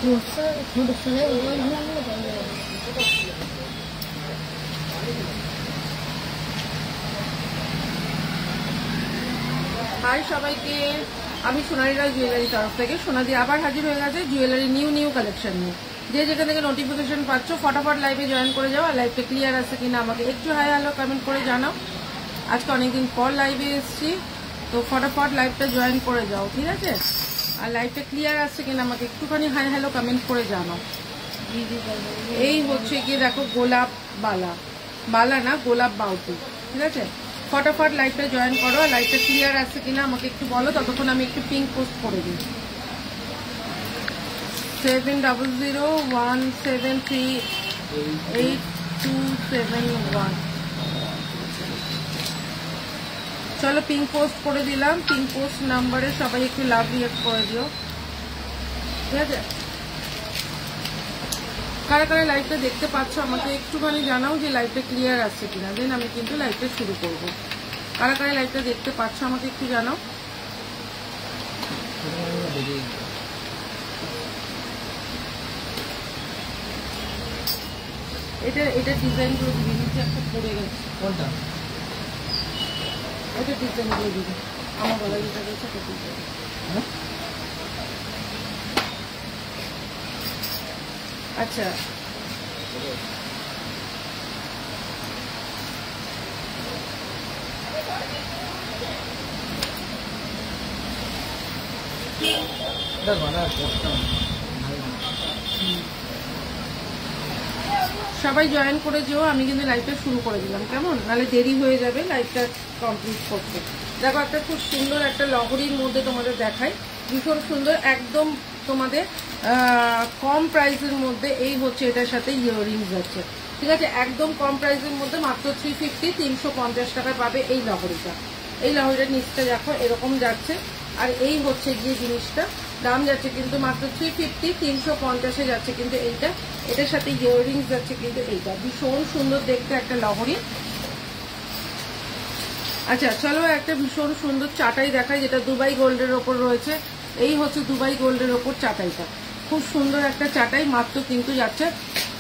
High সবাইকে, আমি সোনালীরা jewellery তরফ থেকে সোনাদি আবার হাজির হয়ে গেছে জুয়েলারি নিউ কালেকশন নিয়ে। যে যেখান থেকে নোটিফিকেশন পাচ্ছ ফটাফট লাইভে জয়েন করে যাও। আর লাইভটা ক্লিয়ার আছে কিনা আমাকে একটু হাই হ্যালো কমেন্ট করে জানাও। আজকে অনেকদিন পর লাইভে এসেছি, তো ফটাফট লাইভটা জয়েন করে যাও, ঠিক আছে? আর লাইভটা ক্লিয়ার আসছে কিনা আমাকে একটুখানি হাই হ্যালো কমেন্ট করে জানাও। এই হচ্ছে গিয়ে দেখো গোলাপ বালা না গোলাপ বাউটি, ঠিক আছে? ফটাফট লাইভটা জয়েন করো। আর লাইভটা ক্লিয়ার আসছে কিনা আমাকে একটু বলো, ততক্ষণ আমি একটু পিঙ্ক পোস্ট করে দিই। 7001738271। চলো পিঙ্ক পোস্ট করে দিলাম। পিঙ্ক পোস্ট নাম্বারে সবাই একটু লাভ রিয়েক্ট করে দিও, ঠিক আছে? কারা কারা লাইভটা দেখতে পাচ্ছ আমাকে একটুখানি জানাও যে লাইভটা ক্লিয়ার আসছে কিনা, দেন আমি কিন্তু লাইভটা শুরু করবো। কারা কারা লাইভটা দেখতে পাচ্ছ আমাকে একটু জানাও। এটা ডিজাইন করে দিবি, নিচে একটা পড়ে গেছে। কোনটা? এটা ডিজাইন করে দিবি, আমার বলা যেটা গেছে এটা ডিজাইন। আচ্ছা সবাই জয়েন করে যেও। আমি কিন্তু লাইভটা শুরু করে দিলাম, কেমন? নাহলে দেরি হয়ে যাবে লাইভটা কমপ্লিট করতে। দেখো একটা খুব সুন্দর একটা লহরির মধ্যে তোমাদের দেখাই, ভীষণ সুন্দর, একদম তোমাদের কম প্রাইসের মধ্যে। এই হচ্ছে এটার সাথে ইয়াররিংস আছে, ঠিক আছে? একদম কম প্রাইসের মধ্যে মাত্র 350 350 টাকায় পাবে এই লহরিটা। এই লহরিটার নিচটা দেখো এরকম যাচ্ছে। আর এই হচ্ছে গিয়ে জিনিসটা দাম যাচ্ছে কিন্তু মাত্র 350 350-এ যাচ্ছে কিন্তু এইটা। এটার সাথে ইয়াররিংস যাচ্ছে কিন্তু এইটা। ভীষণ সুন্দর দেখতে একটা লহরি। আচ্ছা চলো একটা ভীষণ সুন্দর চাটাই দেখাই, যেটা দুবাই গোল্ডের ওপর রয়েছে। এই হচ্ছে দুবাই গোল্ডের ওপর চাটাইটা, খুব সুন্দর একটা চাটাই। মাত্র কিন্তু যাচ্ছে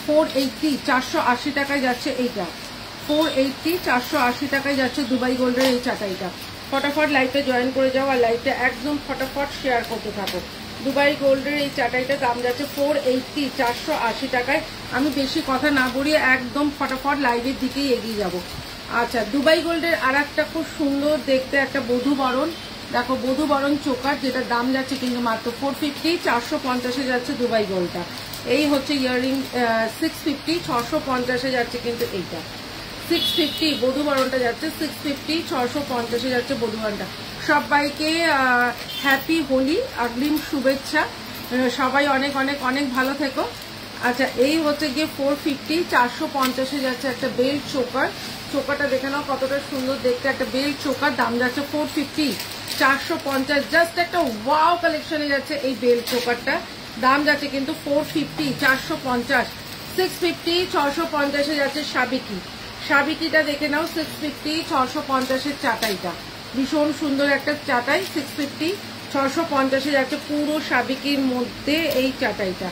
480 480 টাকায় যাচ্ছে এইটা। 480 480 টাকায় যাচ্ছে দুবাই গোল্ডের এই চাটাইটা। ফটাফট লাইভটা জয়েন করে যাও আর লাইভটা একদম ফটাফট শেয়ার করতে থাকো। দুবাই গোল্ডের এই চাটাইটা দাম যাচ্ছে 480 480 টাকায়। আমি বেশি কথা না বলিয়ে একদম ফটাফট লাইভের দিকেই এগিয়ে যাব। আচ্ছা দুবাই গোল্ডের আর একটা খুব সুন্দর দেখতে একটা বধূবরণ, দেখো বধূবরণ চোকার, যেটা দাম যাচ্ছে কিন্তু মাত্র 450 450-এ যাচ্ছে দুবাই গোল্ডটা। এই হচ্ছে ইয়াররিং 650 650-এ যাচ্ছে কিন্তু এইটা। 650 বধূবরণটা যাচ্ছে 650 650-এ যাচ্ছে বধূবরণটা। সবাইকে হ্যাপি হোলি, অগ্রিম শুভেচ্ছা। সবাই অনেক অনেক অনেক ভালো থেকো। আচ্ছা এই হচ্ছে গিয়ে 450 450-এ যাচ্ছে একটা বেল্ট চোকার। চোকারটা দেখে নাও কতটা সুন্দর দেখতে একটা বেল্ট চোকার, দাম যাচ্ছে 450 450। জাস্ট একটা ওয়াও কালেকশনে যাচ্ছে এই বেল্ট চোকারটা, দাম যাচ্ছে কিন্তু 450 450। 650 650-এ যাচ্ছে সাবিকিটা দেখে নাও, 650 650-এর চাটাইটা। ভীষণ সুন্দর একটা চাটাই, 650 650-এ যাচ্ছে পুরো সাবিকির মধ্যে এই চাটাইটা।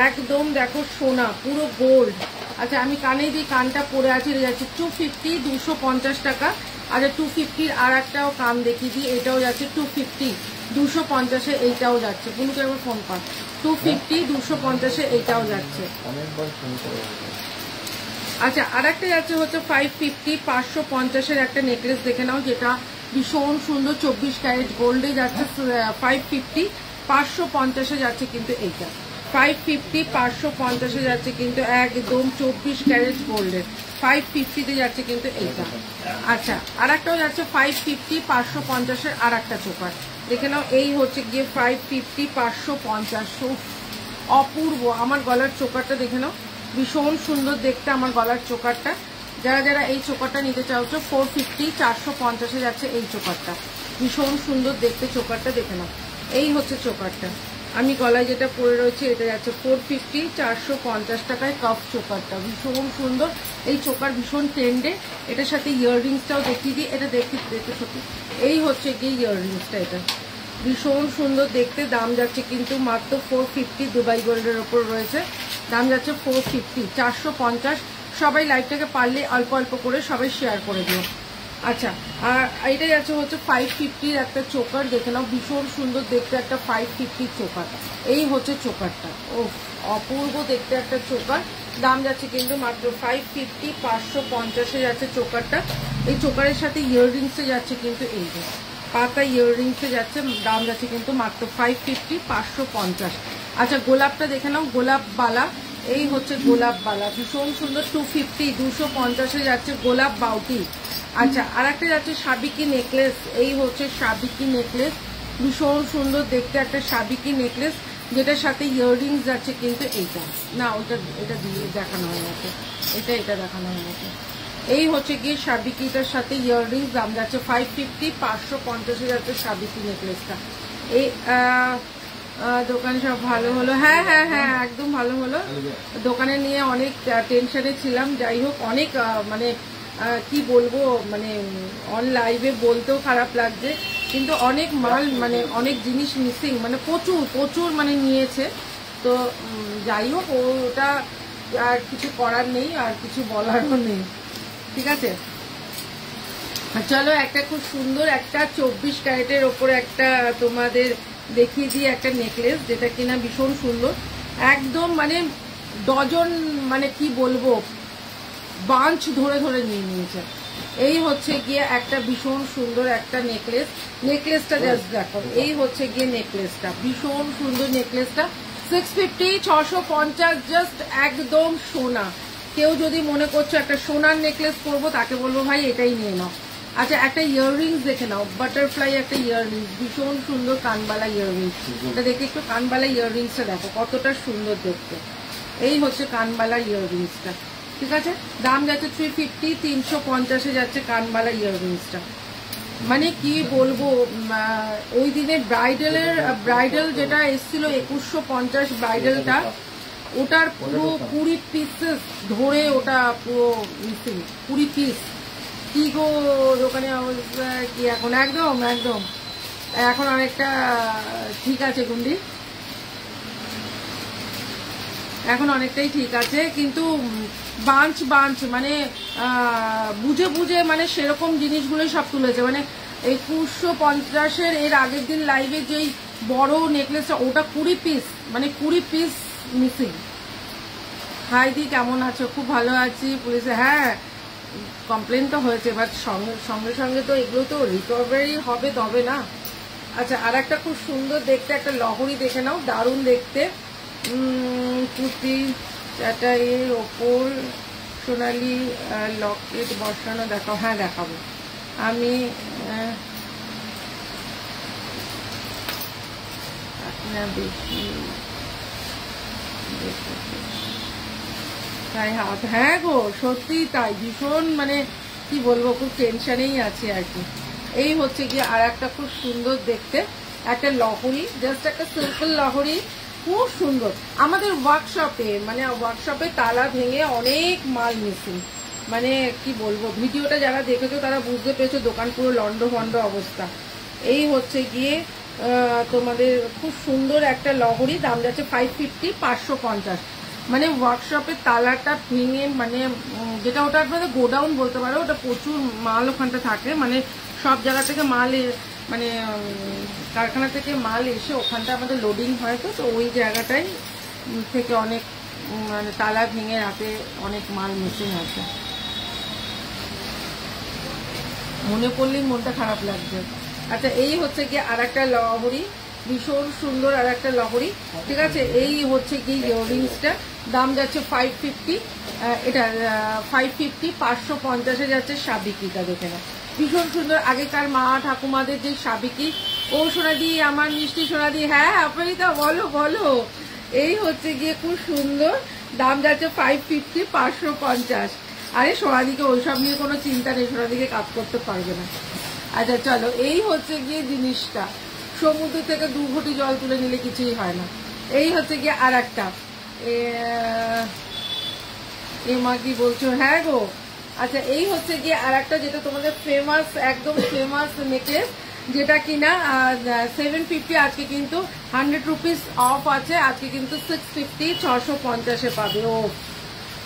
একদম দেখো সোনা, পুরো গোল্ড। আচ্ছা আমি কানে দিই, কানটা পরে আছে, যাচ্ছে 250 250 টাকা। আচ্ছা 250-র আর একটাও কান দেখিয়ে দিই, এটাও যাচ্ছে 250 250-এ, এইটাও যাচ্ছে। বুনুকে একবার ফোন কর। 250 250-এ এইটাও যাচ্ছে। আচ্ছা আর একটা যাচ্ছে হচ্ছে 550 550-এর একটা নেকলেস দেখে নাও, যেটা ভীষণ সুন্দর 24 ক্যারেট গোল্ডে যাচ্ছে। 550 550-এ যাচ্ছে কিন্তু এইটা। 550 550-এ যাচ্ছে কিন্তু একদম 24 ক্যারেট গোল্ডের। 550-তে যাচ্ছে কিন্তু এইটা। আচ্ছা আর একটাও যাচ্ছে 550 550-এর আর একটা চোকার দেখে নাও। এই হচ্ছে গিয়ে 550 550। অপূর্ব। আমার গলার চোকারটা দেখে নাও, ভীষণ সুন্দর দেখতে আমার গলার চোকারটা। যারা যারা এই চোকারটা নিতে চাইছো 450 450-এ যাচ্ছে এই চোকারটা। ভীষণ সুন্দর দেখতে চোকারটা দেখে নাও। এই হচ্ছে চোকারটা, আমি গলায় যেটা পরে রয়েছে এটা যাচ্ছে 450 450 টাকায় কাপ চোকারটা। ভীষণ সুন্দর এই চোকার, ভীষণ ট্রেন্ডে। এটার সাথে ইয়াররিংসটাও দেখিয়ে দিই, এটা দেখতে সত্যি। এই হচ্ছে গিয়ে ইয়াররিংসটা, এটা ভীষণ সুন্দর দেখতে। দাম যাচ্ছে কিন্তু মাত্র 450, দুবাই গোল্ডের ওপর রয়েছে, দাম যাচ্ছে 450, 450। সবাই লাইভটাকে পারলে অল্প অল্প করে সবাই শেয়ার করে দিও। আচ্ছা, আর এটাই আছে হচ্ছে 550-র একটা চোকার, দেখে নাও ভীষণ সুন্দর দেখতে একটা 550 চোকার। এই হচ্ছে চোকারটা, ও অপূর্ব দেখতে একটা চোকার, দাম যাচ্ছে কিন্তু মাত্র 550, 550-এ যাচ্ছে চোকারটা। এই চোকারের সাথে ইয়াররিংসে যাচ্ছে কিন্তু এই যে পাতা ইয়াররিংসে যাচ্ছে, দাম যাচ্ছে কিন্তু মাত্র 550, 550। আচ্ছা, গোলাপটা দেখে নাও, গোলাপ বালা, এই হচ্ছে গোলাপ বালা, ভীষণ সুন্দর 250, 250-এ যাচ্ছে গোলাপ বাউটি। আচ্ছা, আর একটা যাচ্ছে সাবিকি নেকলেস, এই হচ্ছে সাবিকি নেকলেস, ভীষণ সুন্দর দেখতে একটা সাবিকি নেকলেস, যেটার সাথে ইয়াররিংস যাচ্ছে কিন্তু এইটা না, ওইটা এটা দিয়ে দেখানো হয়ে গেছে, এটা দেখানো হয়ে গেছে। এই হচ্ছে গিয়ে সাবিকিটার সাথে ইয়াররিংস, দাম যাচ্ছে 550, 550-এ যাচ্ছে সাবিকি নেকলেসটা। এই দোকান সব ভালো হলো, হ্যাঁ হ্যাঁ হ্যাঁ একদম ভালো হলো। দোকানে নিয়ে অনেক টেনশনে ছিলাম, যাই হোক অনেক মানে কি বলবো, মানে অন লাইভে বলতেও খারাপ লাগছে, কিন্তু অনেক মাল মানে অনেক জিনিস মিসিং, মানে প্রচুর প্রচুর মানে নিয়েছে। তো যাই হোক, ওটা আর কিছু করার নেই, আর কিছু বলারও নেই, ঠিক আছে। চলো, একটা খুব সুন্দর একটা 24 ক্যারেটের ওপরে একটা তোমাদের দেখিয়ে দিয়ে একটা নেকলেস, যেটা কিনা ভীষণ সুন্দর, একদম মানে ডজন, মানে কি বলবো, বাঞ্চ ধরে ধরে নিয়ে নিয়েছে। এই হচ্ছে গিয়ে একটা ভীষণ সুন্দর একটা নেকলেস, নেকলেসটা জাস্ট দেখো, এই হচ্ছে গিয়ে নেকলেসটা, ভীষণ সুন্দর নেকলেসটা, 650, 650, জাস্ট একদম সোনা। কেউ যদি মনে করছো একটা সোনার নেকলেস করবো, তাকে বলবো ভাই এটাই নিয়ে নাও। আচ্ছা, একটা ইয়াররিংস দেখে নাও, বাটারফ্লাই একটা ইয়াররিংস, ভীষণ সুন্দর কানবালা ইয়াররিংস, এটা দেখে একটু কানবালা ইয়াররিংসটা দেখো কতটা সুন্দর দেখতে। এই হচ্ছে কানবালা ইয়াররিংসটা, ঠিক আছে, দাম যাচ্ছে 350, 350-এ যাচ্ছে কানবালা ইয়াররিংসটা। মানে কি বলবো, ওই দিনে ব্রাইডাল যেটা এসেছিল 2150 ব্রাইডালটা, ওটার পুরো 20 পিসেস ধরে ওটা পুরো মিসিং, 20 পিস। কি গো দোকানে অবস্থা কি এখন? একদম একদম এখন অনেকটা ঠিক আছে গুন্ডি, এখন অনেকটাই ঠিক আছে, কিন্তু বাঞ্চ বাঞ্চ মানে বুঝে বুঝে মানে সেরকম জিনিসগুলোই সব তুলেছে। মানে 2150-এর এর আগের দিন লাইভে যেই বড় নেকলেসটা, ওটা 20 পিস, মানে 20 পিস মিসিং। হাই দি, কেমন আছো? খুব ভালো আছি। পুলিশে হ্যাঁ কমপ্লেন তো হয়েছে, বাট সঙ্গে সঙ্গে তো এগুলো তো রিকভারি হবে তবে না। আচ্ছা, আর একটা খুব সুন্দর দেখতে একটা লহরি দেখে নাও, দারুণ দেখতে, কুর্তি চাটাইয়ের ওপর সোনালি লকেট বসানো, দেখাও, হ্যাঁ দেখাবো আমি। আপনার বেশি তাই হাত, হ্যাঁ গো সত্যি তাই, ভীষণ মানে কি বলবো, খুব টেনশনেই আছে আর কি। এই হচ্ছে গিয়ে আর একটা খুব সুন্দর দেখতে একটা লহরি, জাস্ট একটা সিম্পল লহরি, খুব সুন্দর। আমাদের ওয়ার্কশপে মানে ওয়ার্কশপে তালা ভেঙে অনেক মাল মিসিং, মানে কি বলবো, ভিডিওটা যারা দেখেছো তারা বুঝতে পেরেছো, দোকান পুরো লন্ডভন্ড অবস্থা। এই হচ্ছে গিয়ে তোমাদের খুব সুন্দর একটা লহরি, দাম যাচ্ছে 550, 550। মানে ওয়ার্কশপের তালাটা ভেঙে, মানে যেটা ওটা আপনাদের গোডাউন বলতে পারো, ওটা প্রচুর মাল ওখানটা থাকে, মানে সব জায়গা থেকে মাল, মানে কারখানা থেকে মাল এসে ওখানটা আমাদের লোডিং হয়, তো ওই জায়গাটাই থেকে অনেক মানে তালা ভেঙে রাতে অনেক মাল মিসিং আছে। মনে পড়লেই মনটা খারাপ লাগছে। আচ্ছা, এই হচ্ছে গিয়ে আর একটা লহরি, ভীষণ সুন্দর আর একটা লহরি, ঠিক আছে। এই হচ্ছে কি ইয়াররিংসটা, দাম যাচ্ছে 550, এটা 550, 550-এ যাচ্ছে সাবিকিটা, দেখে না ভীষণ সুন্দর। আগেকার মা ঠাকুমাদের যে সাবিকি, ও সোনাদি আমার মিষ্টি সোনাদি, হ্যাঁ আপনারিতা বলো বলো। এই হচ্ছে গিয়ে খুব সুন্দর, দাম যাচ্ছে 550, 550। আরে সোনাদিকে ওইসব নিয়ে কোনো চিন্তা নেই, সোনাদিকে কাজ করতে পারবে না। আচ্ছা চলো, এই হচ্ছে গিয়ে জিনিসটা, সমুদ্র থেকে 2 ঘটি জল তুলে নিলে কিছুই হয় না। এই হচ্ছে গিয়ে আর একটা, মা কি বলছো? হ্যাঁ গো। আচ্ছা, এই হচ্ছে গিয়ে আর একটা, যেটা তোমাদের ফেমাস, একদম ফেমাস নেকলেস, যেটা কিনা 750, আজকে কিন্তু 100 রুপিস অফ আছে, আজকে কিন্তু 650 650-এ পাবে। ও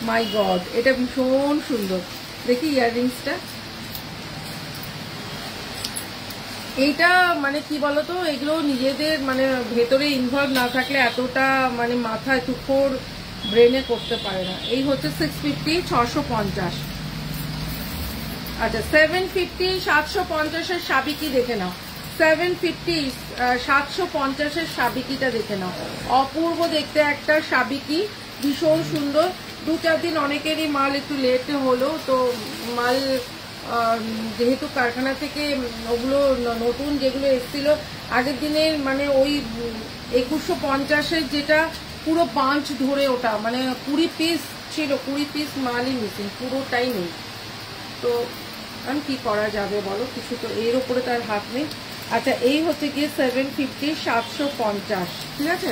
মাই গড, এটা ভীষণ সুন্দর। দেখি ইয়াররিংসটা, এইটা মানে কি বলতো, এগুলো নিজেদের মানে ভেতরে ইনভলভ না থাকলে এতটা মানে মাথায় তুখোর ব্রেনে করতে পারে না। এই হচ্ছে 650 650। আচ্ছা 750 750-এর সাবিকি দেখে নাও, 750 750-এর সাবিকিটা দেখে নাও। অপূর্ব দেখতে একটা সাবিকি, ভীষণ সুন্দর। 2-4 দিন অনেকেরই মাল একটু লেট হলো, তো মাল যেহেতু কারখানা থেকে ওগুলো নতুন যেগুলো এসেছিল আগের দিনের মানে ওই 2150-এর যেটা পুরো বাঞ্চ ধরে ওটা মানে 20 পিস ছিল, 20 পিস মালই মিসিং, পুরোটাই নেই। তো আমি কি করা যাবে বলো, কিছু তো এর উপরে তার হাত নেই। আচ্ছা এই হচ্ছে গিয়ে 750 750, ঠিক আছে।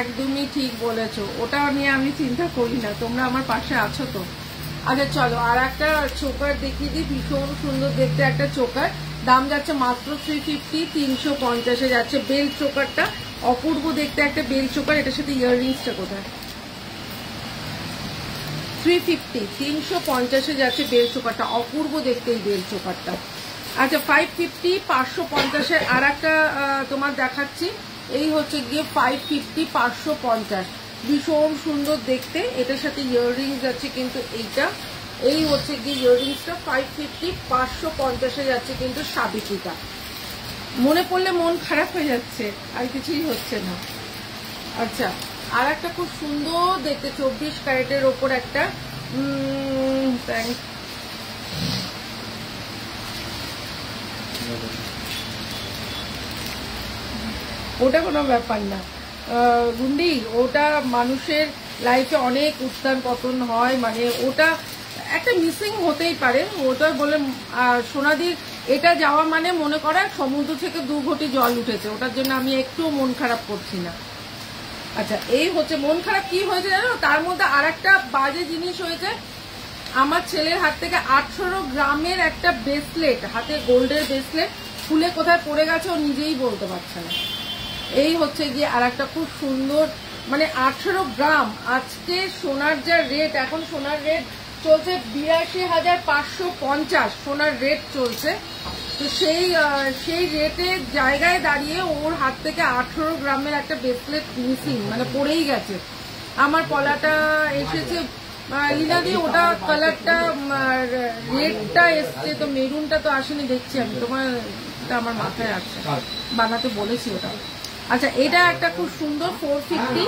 একদমই ঠিক বলেছো, ওটা নিয়ে আমি চিন্তা করি না, তোমরা আমার পাশে আছো তো। আচ্ছা চলো আর একটা চোকার দেখিয়ে দিই, ভীষণ সুন্দর দেখতে একটা চোকার, দাম যাচ্ছে মাত্র 350 350-এ যাচ্ছে। বেল চোকারটা অপূর্ব দেখতে একটা বেল চোকার, এটার সাথে ইয়াররিংসটা কোথায়? 350 350-এ যাচ্ছে বেল চোকারটা, অপূর্ব দেখতে এই বেল চোকারটা। আচ্ছা 550 550-এর আর একটা তোমার দেখাচ্ছি, এই হচ্ছে গিয়ে 550 550, ভীষণ সুন্দর দেখতে, এটার সাথে ইয়াররিংস যাচ্ছে কিন্তু এইটা। এই হচ্ছে গিয়ে ইয়াররিংসটা 550 550-এ যাচ্ছে কিন্তু সাবিকিটা। মনে পড়লে মন খারাপ হয়ে যাচ্ছে, আর কিছুই হচ্ছে না। আচ্ছা আর একটা খুব সুন্দর দেখতে 24 ক্যারেটের ওপর একটা ওটা কোনো ব্যাপার না গুন্ডি, ওটা মানুষের লাইফে অনেক উত্থান পতন হয়, মানে ওটা একটা মিসিং হতেই পারে। ওটা বলে সোনাদির এটা যাওয়া মানে মনে করা সমুদ্র থেকে 2 ঘটি জল উঠেছে, ওটার জন্য আমি একটু মন খারাপ করছি না। আচ্ছা এই হচ্ছে মন খারাপ কি হয়েছে জানো, তার মধ্যে আর একটা বাজে জিনিস হয়েছে, আমার ছেলের হাত থেকে 18 গ্রামের একটা ব্রেসলেট, হাতে গোল্ডের ব্রেসলেট খুলে কোথায় পড়ে গেছে ও নিজেই বলতে পারছে না। এই হচ্ছে গিয়ে আর একটা খুব সুন্দর মানে 18 গ্রাম। আজকে সোনার যা রেট, এখন সোনার রেট চলছে 82,550 সোনার রেট চলছে, তো সেই রেটের জায়গায় দাঁড়িয়ে ওর হাত থেকে 18 গ্রামের একটা ব্রেসলেট মিসিং, মানে পড়েই গেছে। আমার পলাটা এসেছে লীলাদি, ওটা কালারটা রেডটা এসছে, তো মেরুনটা তো আসেনি দেখছি আমি, তোমার আমার মাথায় আসছে, বানাতে বলেছি ওটা। আচ্ছা এটা একটা খুব সুন্দর 450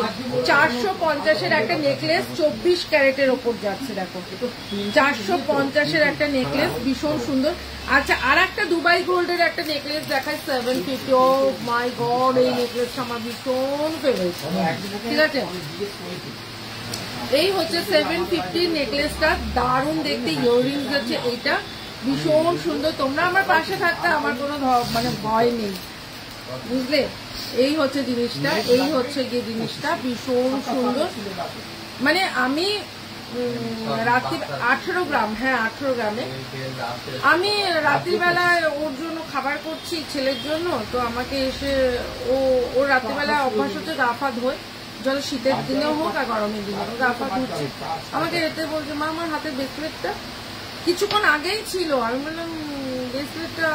450-এর একটা নেকলেস, 24 ক্যারেটের ওপর যাচ্ছে, দেখো 450-এর একটা নেকলেস, ভীষণ সুন্দর। আচ্ছা আর একটা দুবাই গোল্ডের একটা নেকলেস দেখায় 750। ও মাই গড, এই নেকলেসটা আমার ভীষণ ফেভারিট, ঠিক আছে। এই হচ্ছে 750 নেকলেসটা, দারুণ দেখতে, ইয়াররিংস আছে, এইটা ভীষণ সুন্দর। তোমরা আমার পাশে থাকতে আমার কোনো মানে ভয় নেই, বুঝলে। এই হচ্ছে জিনিসটা, এই হচ্ছে গিয়ে জিনিসটা ভীষণ সুন্দর। মানে আমি রাত্রি 18 গ্রাম, হ্যাঁ 18 গ্রামে আমি রাত্রিবেলায় ওর জন্য খাবার করছি ছেলের জন্য, তো আমাকে এসে ও রাত্রিবেলায় অভ্যাস হচ্ছে গা পা ধোয়, জল শীতের দিনেও হোক আর গরমের দিনেও গা পা ধুচ্ছে, আমাকে এতে বলছে মা আমার হাতের ব্রেসলেটটা কিছুক্ষণ আগেই ছিল। আমি বললাম ব্রেসলেটটা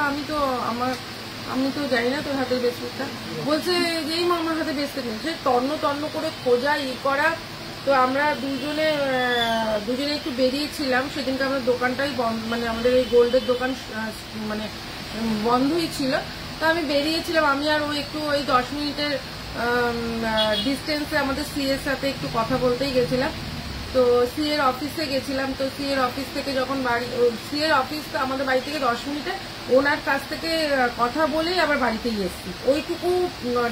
আমি তো জানি না তোর হাতের ব্রেসলেটটা, বলছে যে এই মা আমার হাতে ব্রেসলেট নেই। সে তন্ন করে খোঁজা করা, তো আমরা দুজনে একটু বেরিয়েছিলাম সেদিনকে, আমরা দোকানটাই মানে আমাদের এই গোল্ডের দোকান মানে বন্ধই ছিল, তো আমি বেরিয়েছিলাম, আমি আর ও একটু ওই 10 মিনিটের ডিস্টেন্সে আমাদের সিএর সাথে একটু কথা বলতেই গেছিলাম, তো সিএর অফিসে গেছিলাম। তো সিএর অফিস থেকে যখন সিএর অফিস তো আমাদের বাড়ি থেকে 10 মিনিটে, ওনার কাছ থেকে কথা বলেই আবার বাড়িতেই এসছি, ওইটুকু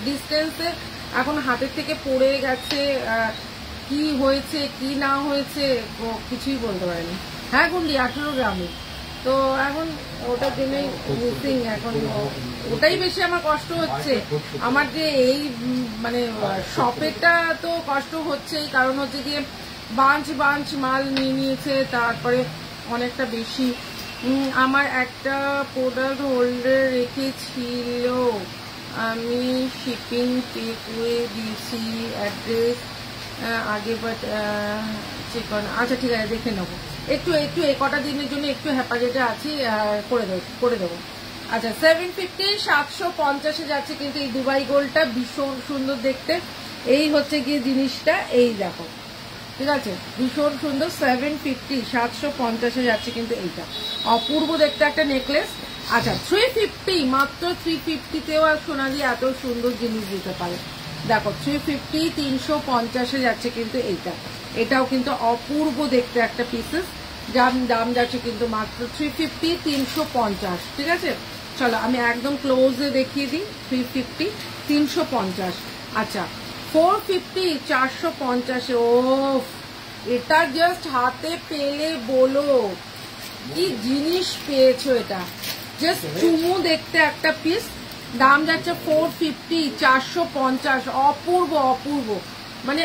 ডিস্টেন্সে। এখন হাতের থেকে পড়ে গেছে, কি হয়েছে কি না হয়েছে কিছুই বলতে পারেনি। হ্যাঁ গুন্ডি 18 গ্রামে, তো এখন ওটার জন্যই মিসিং, এখন ওটাই বেশি আমার কষ্ট হচ্ছে। আমার যে এই মানে শপেরটা তো কষ্ট হচ্ছেই, কারণ হচ্ছে গিয়ে বাঞ্চ মাল নিয়ে নিয়েছে, তারপরে অনেকটা বেশি আমার একটা প্রোডাক্ট হোল্ডার রেখেছিল, আমি শিপিং পে করে দিয়েছি, অ্যাড্রেস আগে বাট চিকন। আচ্ছা ঠিক আছে, দেখে নেবো। একটু এই কটা দিনের জন্য একটু হ্যাপাজেটে আছি, করে দেবো। আচ্ছা 750 750-এ যাচ্ছে কিন্তু এই দুবাই গোল্ডটা, ভীষণ সুন্দর দেখতে। এই হচ্ছে গিয়ে জিনিসটা, এই দেখো, ঠিক আছে, ভীষণ সুন্দর। 750 750-এ যাচ্ছে কিন্তু এইটা, অপূর্ব দেখতে একটা নেকলেস। আচ্ছা 350, মাত্র 350-তেও আর সোনালি এত সুন্দর জিনিস দিতে পারে। দেখো 350 350-এ যাচ্ছে কিন্তু এইটা, এটাও কিন্তু অপূর্ব দেখতে একটা পিসেস। দাম যাচ্ছে কিন্তু মাত্র 350 350, ঠিক আছে। চলো আমি একদম ক্লোজে দেখিয়ে দিই। 350 350। আচ্ছা 450 450-এ, ও এটা জাস্ট হাতে পেলে বলো কি জিনিস পেয়েছো, এটা জাস্ট চুমু দেখতে একটা পিস। দাম যাচ্ছে 450 450, অপূর্ব অপূর্ব। মানে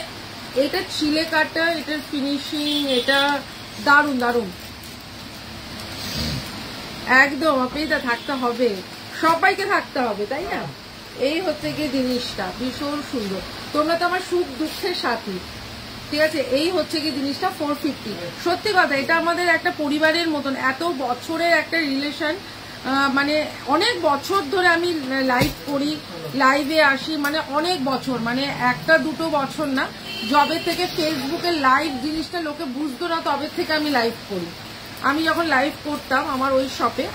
এটা ছিলে কাটা, এটার ফিনিশিং, এটা দারুণ দারুণ একদম। আপনিটা থাকতে হবে, সবাইকে থাকতে হবে, তাই না? এই হচ্ছে গিয়ে জিনিসটা, ভীষণ সুন্দর। তোমরা তো আমার সুখ দুঃখের সাথী, ঠিক আছে। এই হচ্ছে কি জিনিসটা 450। সত্যি কথা, এটা আমাদের একটা পরিবারের মতন, এত বছরের একটা রিলেশন। মানে অনেক বছর ধরে আমি লাইভ করি, লাইভে আসি, মানে অনেক বছর, মানে একটা দুটো বছর না। যবে থেকে ফেসবুকে লাইভ জিনিসটা লোকে বুঝতো না, তবে থেকে আমি লাইভ করি। আমি যখন লাইভ করতাম আমার ওই শপে,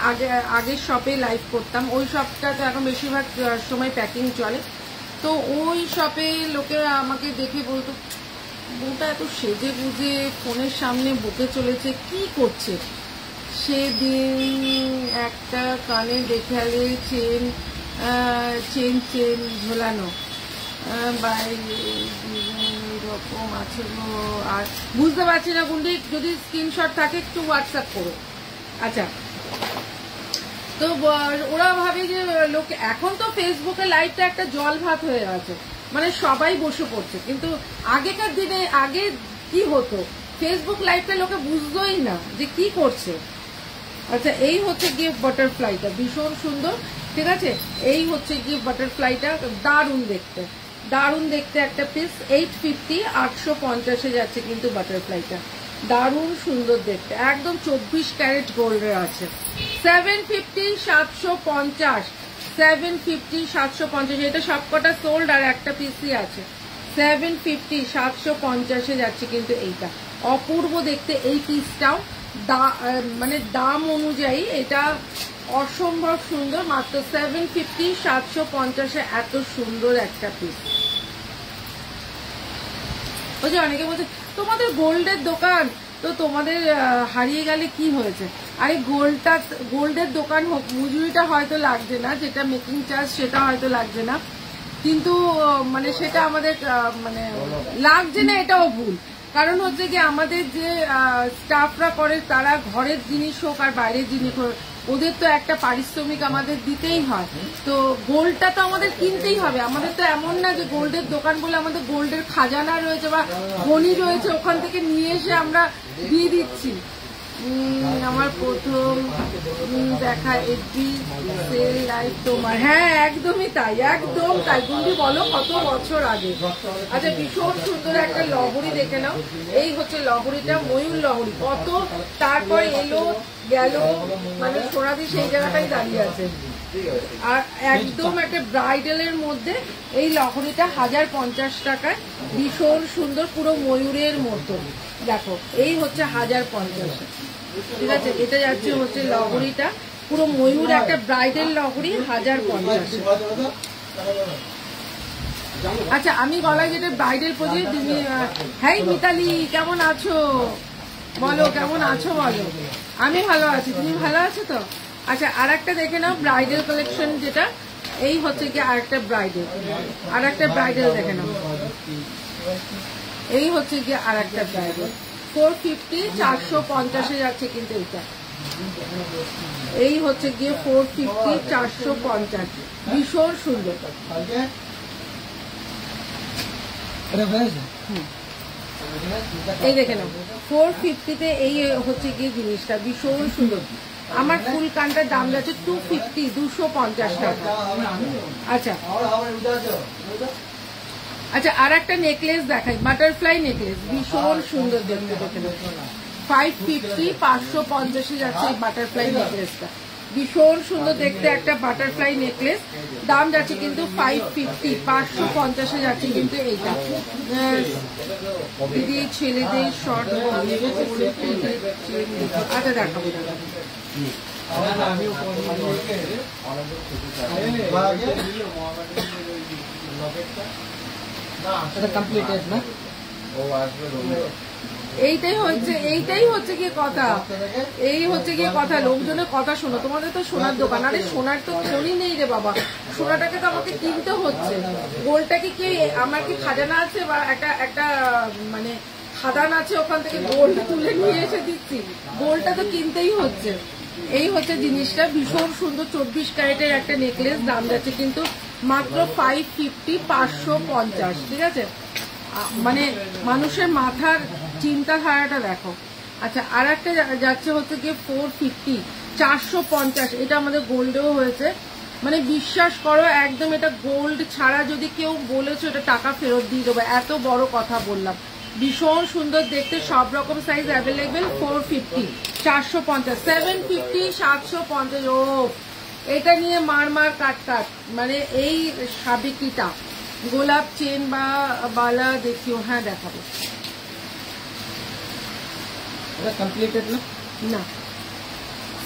আগের শপে লাইভ করতাম, ওই শপটা তো এখন বেশিরভাগ সময় প্যাকিং চলে। তো ওই শপে লোকে আমাকে দেখে বলতো, বউটা এত সেজে গুজে ফোনের সামনে বকে চলেছে, কি করছে? সেদিন একটা কানে দেখালে চেন চেন ঝোলানো, বাইরে এরকম আছে গো। আর বুঝতে পারছি না গুন্ডি, যদি স্ক্রিনশট থাকে একটু হোয়াটসঅ্যাপ করো। আচ্ছা, তো ওরা ভাবে যে লোক, এখন তো ফেসবুকে লাইভটা একটা জল ভাত হয়ে গেছে, মানে সবাই বসে পড়ছে। কিন্তু আগেকার দিনে আগে কি হতো, ফেসবুক লাইভটা লোকে বুঝতোই না যে কি করছে। আচ্ছা এই হচ্ছে গিয়ে বাটারফ্লাইটা, ভীষণ সুন্দর, ঠিক আছে। এই হচ্ছে গিয়ে বাটারফ্লাইটা, দারুণ দেখতে, দারুণ দেখতে একটা পিস। 850 850-এ যাচ্ছে কিন্তু বাটারফ্লাইটা, দারুণ সুন্দর দেখতে, একদম 24 ক্যারেট গোল্ডের আছে। 750 750 750 750, এটা সবকটা সোল্ড আর একটা পিসই আছে। 750 750-এ যাচ্ছে কিন্তু এইটা, অপূর্ব দেখতে এই পিসটাও। মানে দাম অনুযায়ী এটা অসম্ভব সুন্দর, মাত্র 750 750-এ এত সুন্দর একটা পিস। ওই যে অনেকে বলছে তোমাদের গোল্ডের দোকান, তো তোমাদের হারিয়ে গেলে কি হয়েছে? আরে গোল্ডের দোকান হোক, মজুরিটা হয়তো লাগছে না, যেটা মেকিং চার্জ সেটা হয়তো লাগছে না, কিন্তু মানে সেটা আমাদের মানে লাগছে না, এটাও ভুল। কারণ হচ্ছে কি, আমাদের যে স্টাফরা করে তারা ঘরের জিনিস হোক আর বাইরের জিনিস হোক, ওদের তো একটা পারিশ্রমিক আমাদের দিতেই হয়। তো গোল্ডটা তো আমাদের কিনতেই হবে। আমাদের তো এমন না যে গোল্ডের দোকান বলে আমাদের গোল্ডের খাজানা রয়েছে বা খনি রয়েছে, ওখান থেকে নিয়ে এসে আমরা দিয়ে দিচ্ছি। আমার প্রথম দেখা এফবি সেল লাইভ তোমার, হ্যাঁ একদমই তাই, একদম তাই। গুন্ডি বলো কত বছর আগে। আচ্ছা ভীষণ সুন্দর একটা লহরি দেখে নাও, এই হচ্ছে লহরিটা, ময়ূর লহরি, কত তারপর এলো গেল, মানে সোনাদি সেই জায়গাটাই দাঁড়িয়ে আছে। আর একদম একটা ব্রাইডালের মধ্যে এই লহরিটা 1050 টাকায়, ভীষণ সুন্দর, পুরো ময়ূরের মতো। দেখো এই হচ্ছে 1050, ঠিক আছে। এটা যাচ্ছে হচ্ছে লহরিটা, পুরো ময়ূর, একটা ব্রাইডাল লহরি 1050। আচ্ছা আমি গলায় যেটা ব্রাইডাল পরি, তুমি হ্যাঁ মিতালি কেমন আছো বলো, কেমন আছো বলো। আমি ভালো আছি, তুমি ভালো আছো তো? আচ্ছা আর একটা দেখে নাও ব্রাইডাল কালেকশন, যেটা এই হচ্ছে কি আরেকটা ব্রাইডাল, আর একটা ব্রাইডাল দেখে নাও, এই হচ্ছে কি আর একটা ব্রাইডাল। 450 450-এ যাচ্ছে কিন্তু এটা, এই হচ্ছে গিয়ে 450 450, ভীষণ সুন্দর। এই দেখে নাও 450-তে এই হচ্ছে গিয়ে জিনিসটা, ভীষণ সুন্দর। আমার ফুল কানটার দাম যাচ্ছে 250, 250 টাকা। আচ্ছা আচ্ছা, আর একটা নেকলেস দেখাই, বাটারফ্লাই নেকলেস, ভীষণ সুন্দর দেখতে। দেখেন 550, 550 যাচ্ছে এই বাটারফ্লাই নেকলেসটা, ভীষণ সুন্দর দেখতে একটা বাটারফ্লাই নেকলেস। দাম যাচ্ছে কিন্তু 550, 550 যাচ্ছে কিন্তু এইটা। দিদি ছেলেদের শর্ট, আচ্ছা দেখাবো এইটাই হচ্ছে গিয়ে কথা, এই হচ্ছে গিয়ে কথা, লোকজনের কথা শোনো। তোমাদের তো সোনার দোকান, আরে সোনার তো খনি নেই রে বাবা, সোনাটাকে তো আমাকে কিনতে হচ্ছে। গোল্ডটাকে কি আমার কি খাজানা আছে বা একটা মানে খাদান আছে, ওখান থেকে গোল্ড তুলে নিয়ে এসে দিচ্ছি? গোল্ডটা তো কিনতেই হচ্ছে। এই হচ্ছে জিনিসটা, ভীষণ সুন্দর 24 ক্যারেটের একটা নেকলেস, দাম যাচ্ছে কিন্তু মাত্র 550, 550। ঠিক আছে, মানে মানুষের মাথার চিন্তাধারাটা দেখো। আচ্ছা, আর একটা যাচ্ছে হচ্ছে গিয়ে 450, 450। এটা আমাদের গোল্ডেও হয়েছে, মানে বিশ্বাস করো একদম এটা গোল্ড ছাড়া যদি কেউ বলেছো এটা টাকা ফেরত দিয়ে দেবো, এত বড় কথা বললাম। ভীষণ সুন্দর দেখতে, সব রকম সাইজ অ্যাভেলেবেল। 450, 450, 750, 750। ও এটা নিয়ে মার কাট, মানে এই সাবেকিটা গোলাপ চেন বা বালা দেখিও। হ্যাঁ দেখাবো, কমপ্লিটেড না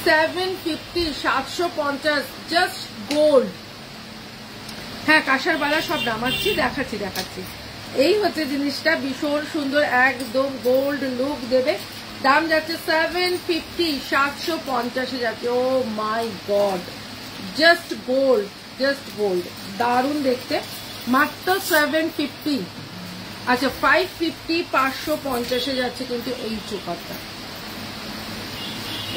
750, 750 জাস্ট গোল্ড। হ্যাঁ কাঁসার বালা সব নামাচ্ছি, দেখাচ্ছি। এই হচ্ছে জিনিসটা, ভীষণ সুন্দর, একদম গোল্ড লুক দেবে। দাম যাচ্ছে 750, 750 যাচ্ছে। ও মাই গড, জাস্ট গোল্ড, দারুণ দেখতে, মাত্র 750। আচ্ছা 550, 550 যাচ্ছে কিন্তু এই চোকারটা,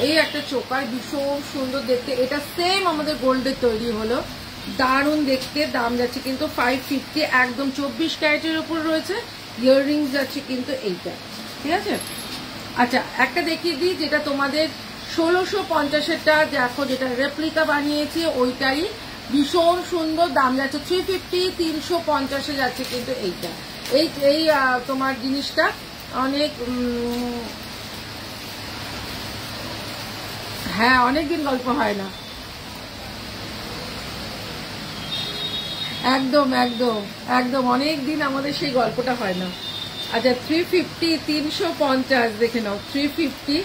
এই একটা চোকার ভীষণ সুন্দর দেখতে। এটা সেম আমাদের গোল্ডের তৈরি হলো, দারুণ দেখতে। দাম যাচ্ছে কিন্তু 550, একদম 24 ক্যারেটের উপর রয়েছে। ইয়াররিংস যাচ্ছে কিন্তু এইটা। ঠিক আছে, আচ্ছা একটা দেখিয়ে দিই যেটা তোমাদের 1650-এরটা দেখো, যেটা রেপ্লিকা বানিয়েছি ওইটাই, ভীষণ সুন্দর। দাম যাচ্ছে 350, 350 যাচ্ছে কিন্তু এইটা। এই তোমার জিনিসটা অনেক হ্যাঁ অনেকদিন গল্প হয় না, একদম অনেকদিন আমাদের সেই গল্পটা হয় না। আচ্ছা 350, 350 দেখে নাও, 350,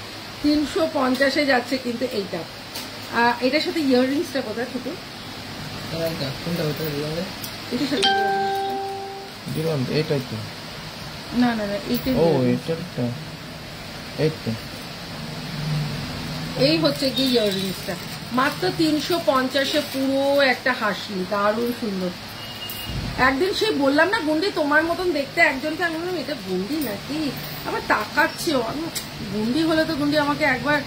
350 যাচ্ছে কিন্তু এইটা। এটার সাথে ইয়াররিংসটা কোথায় ছোট? এটার সাথে না এইটা এই হচ্ছে গিয়ে ইয়াররিংসটা, মাত্র 350-এ পুরো একটা হাসি, দারুণ সুন্দর। একদিন সেই বললাম না গুন্ডি তোমার মতন দেখতে একজনকে, আমি বললাম এটা গুন্ডি নাকি, আবার তাকাচ্ছেও। আমি গুন্ডি হলে তো গুন্ডি আমাকে একবার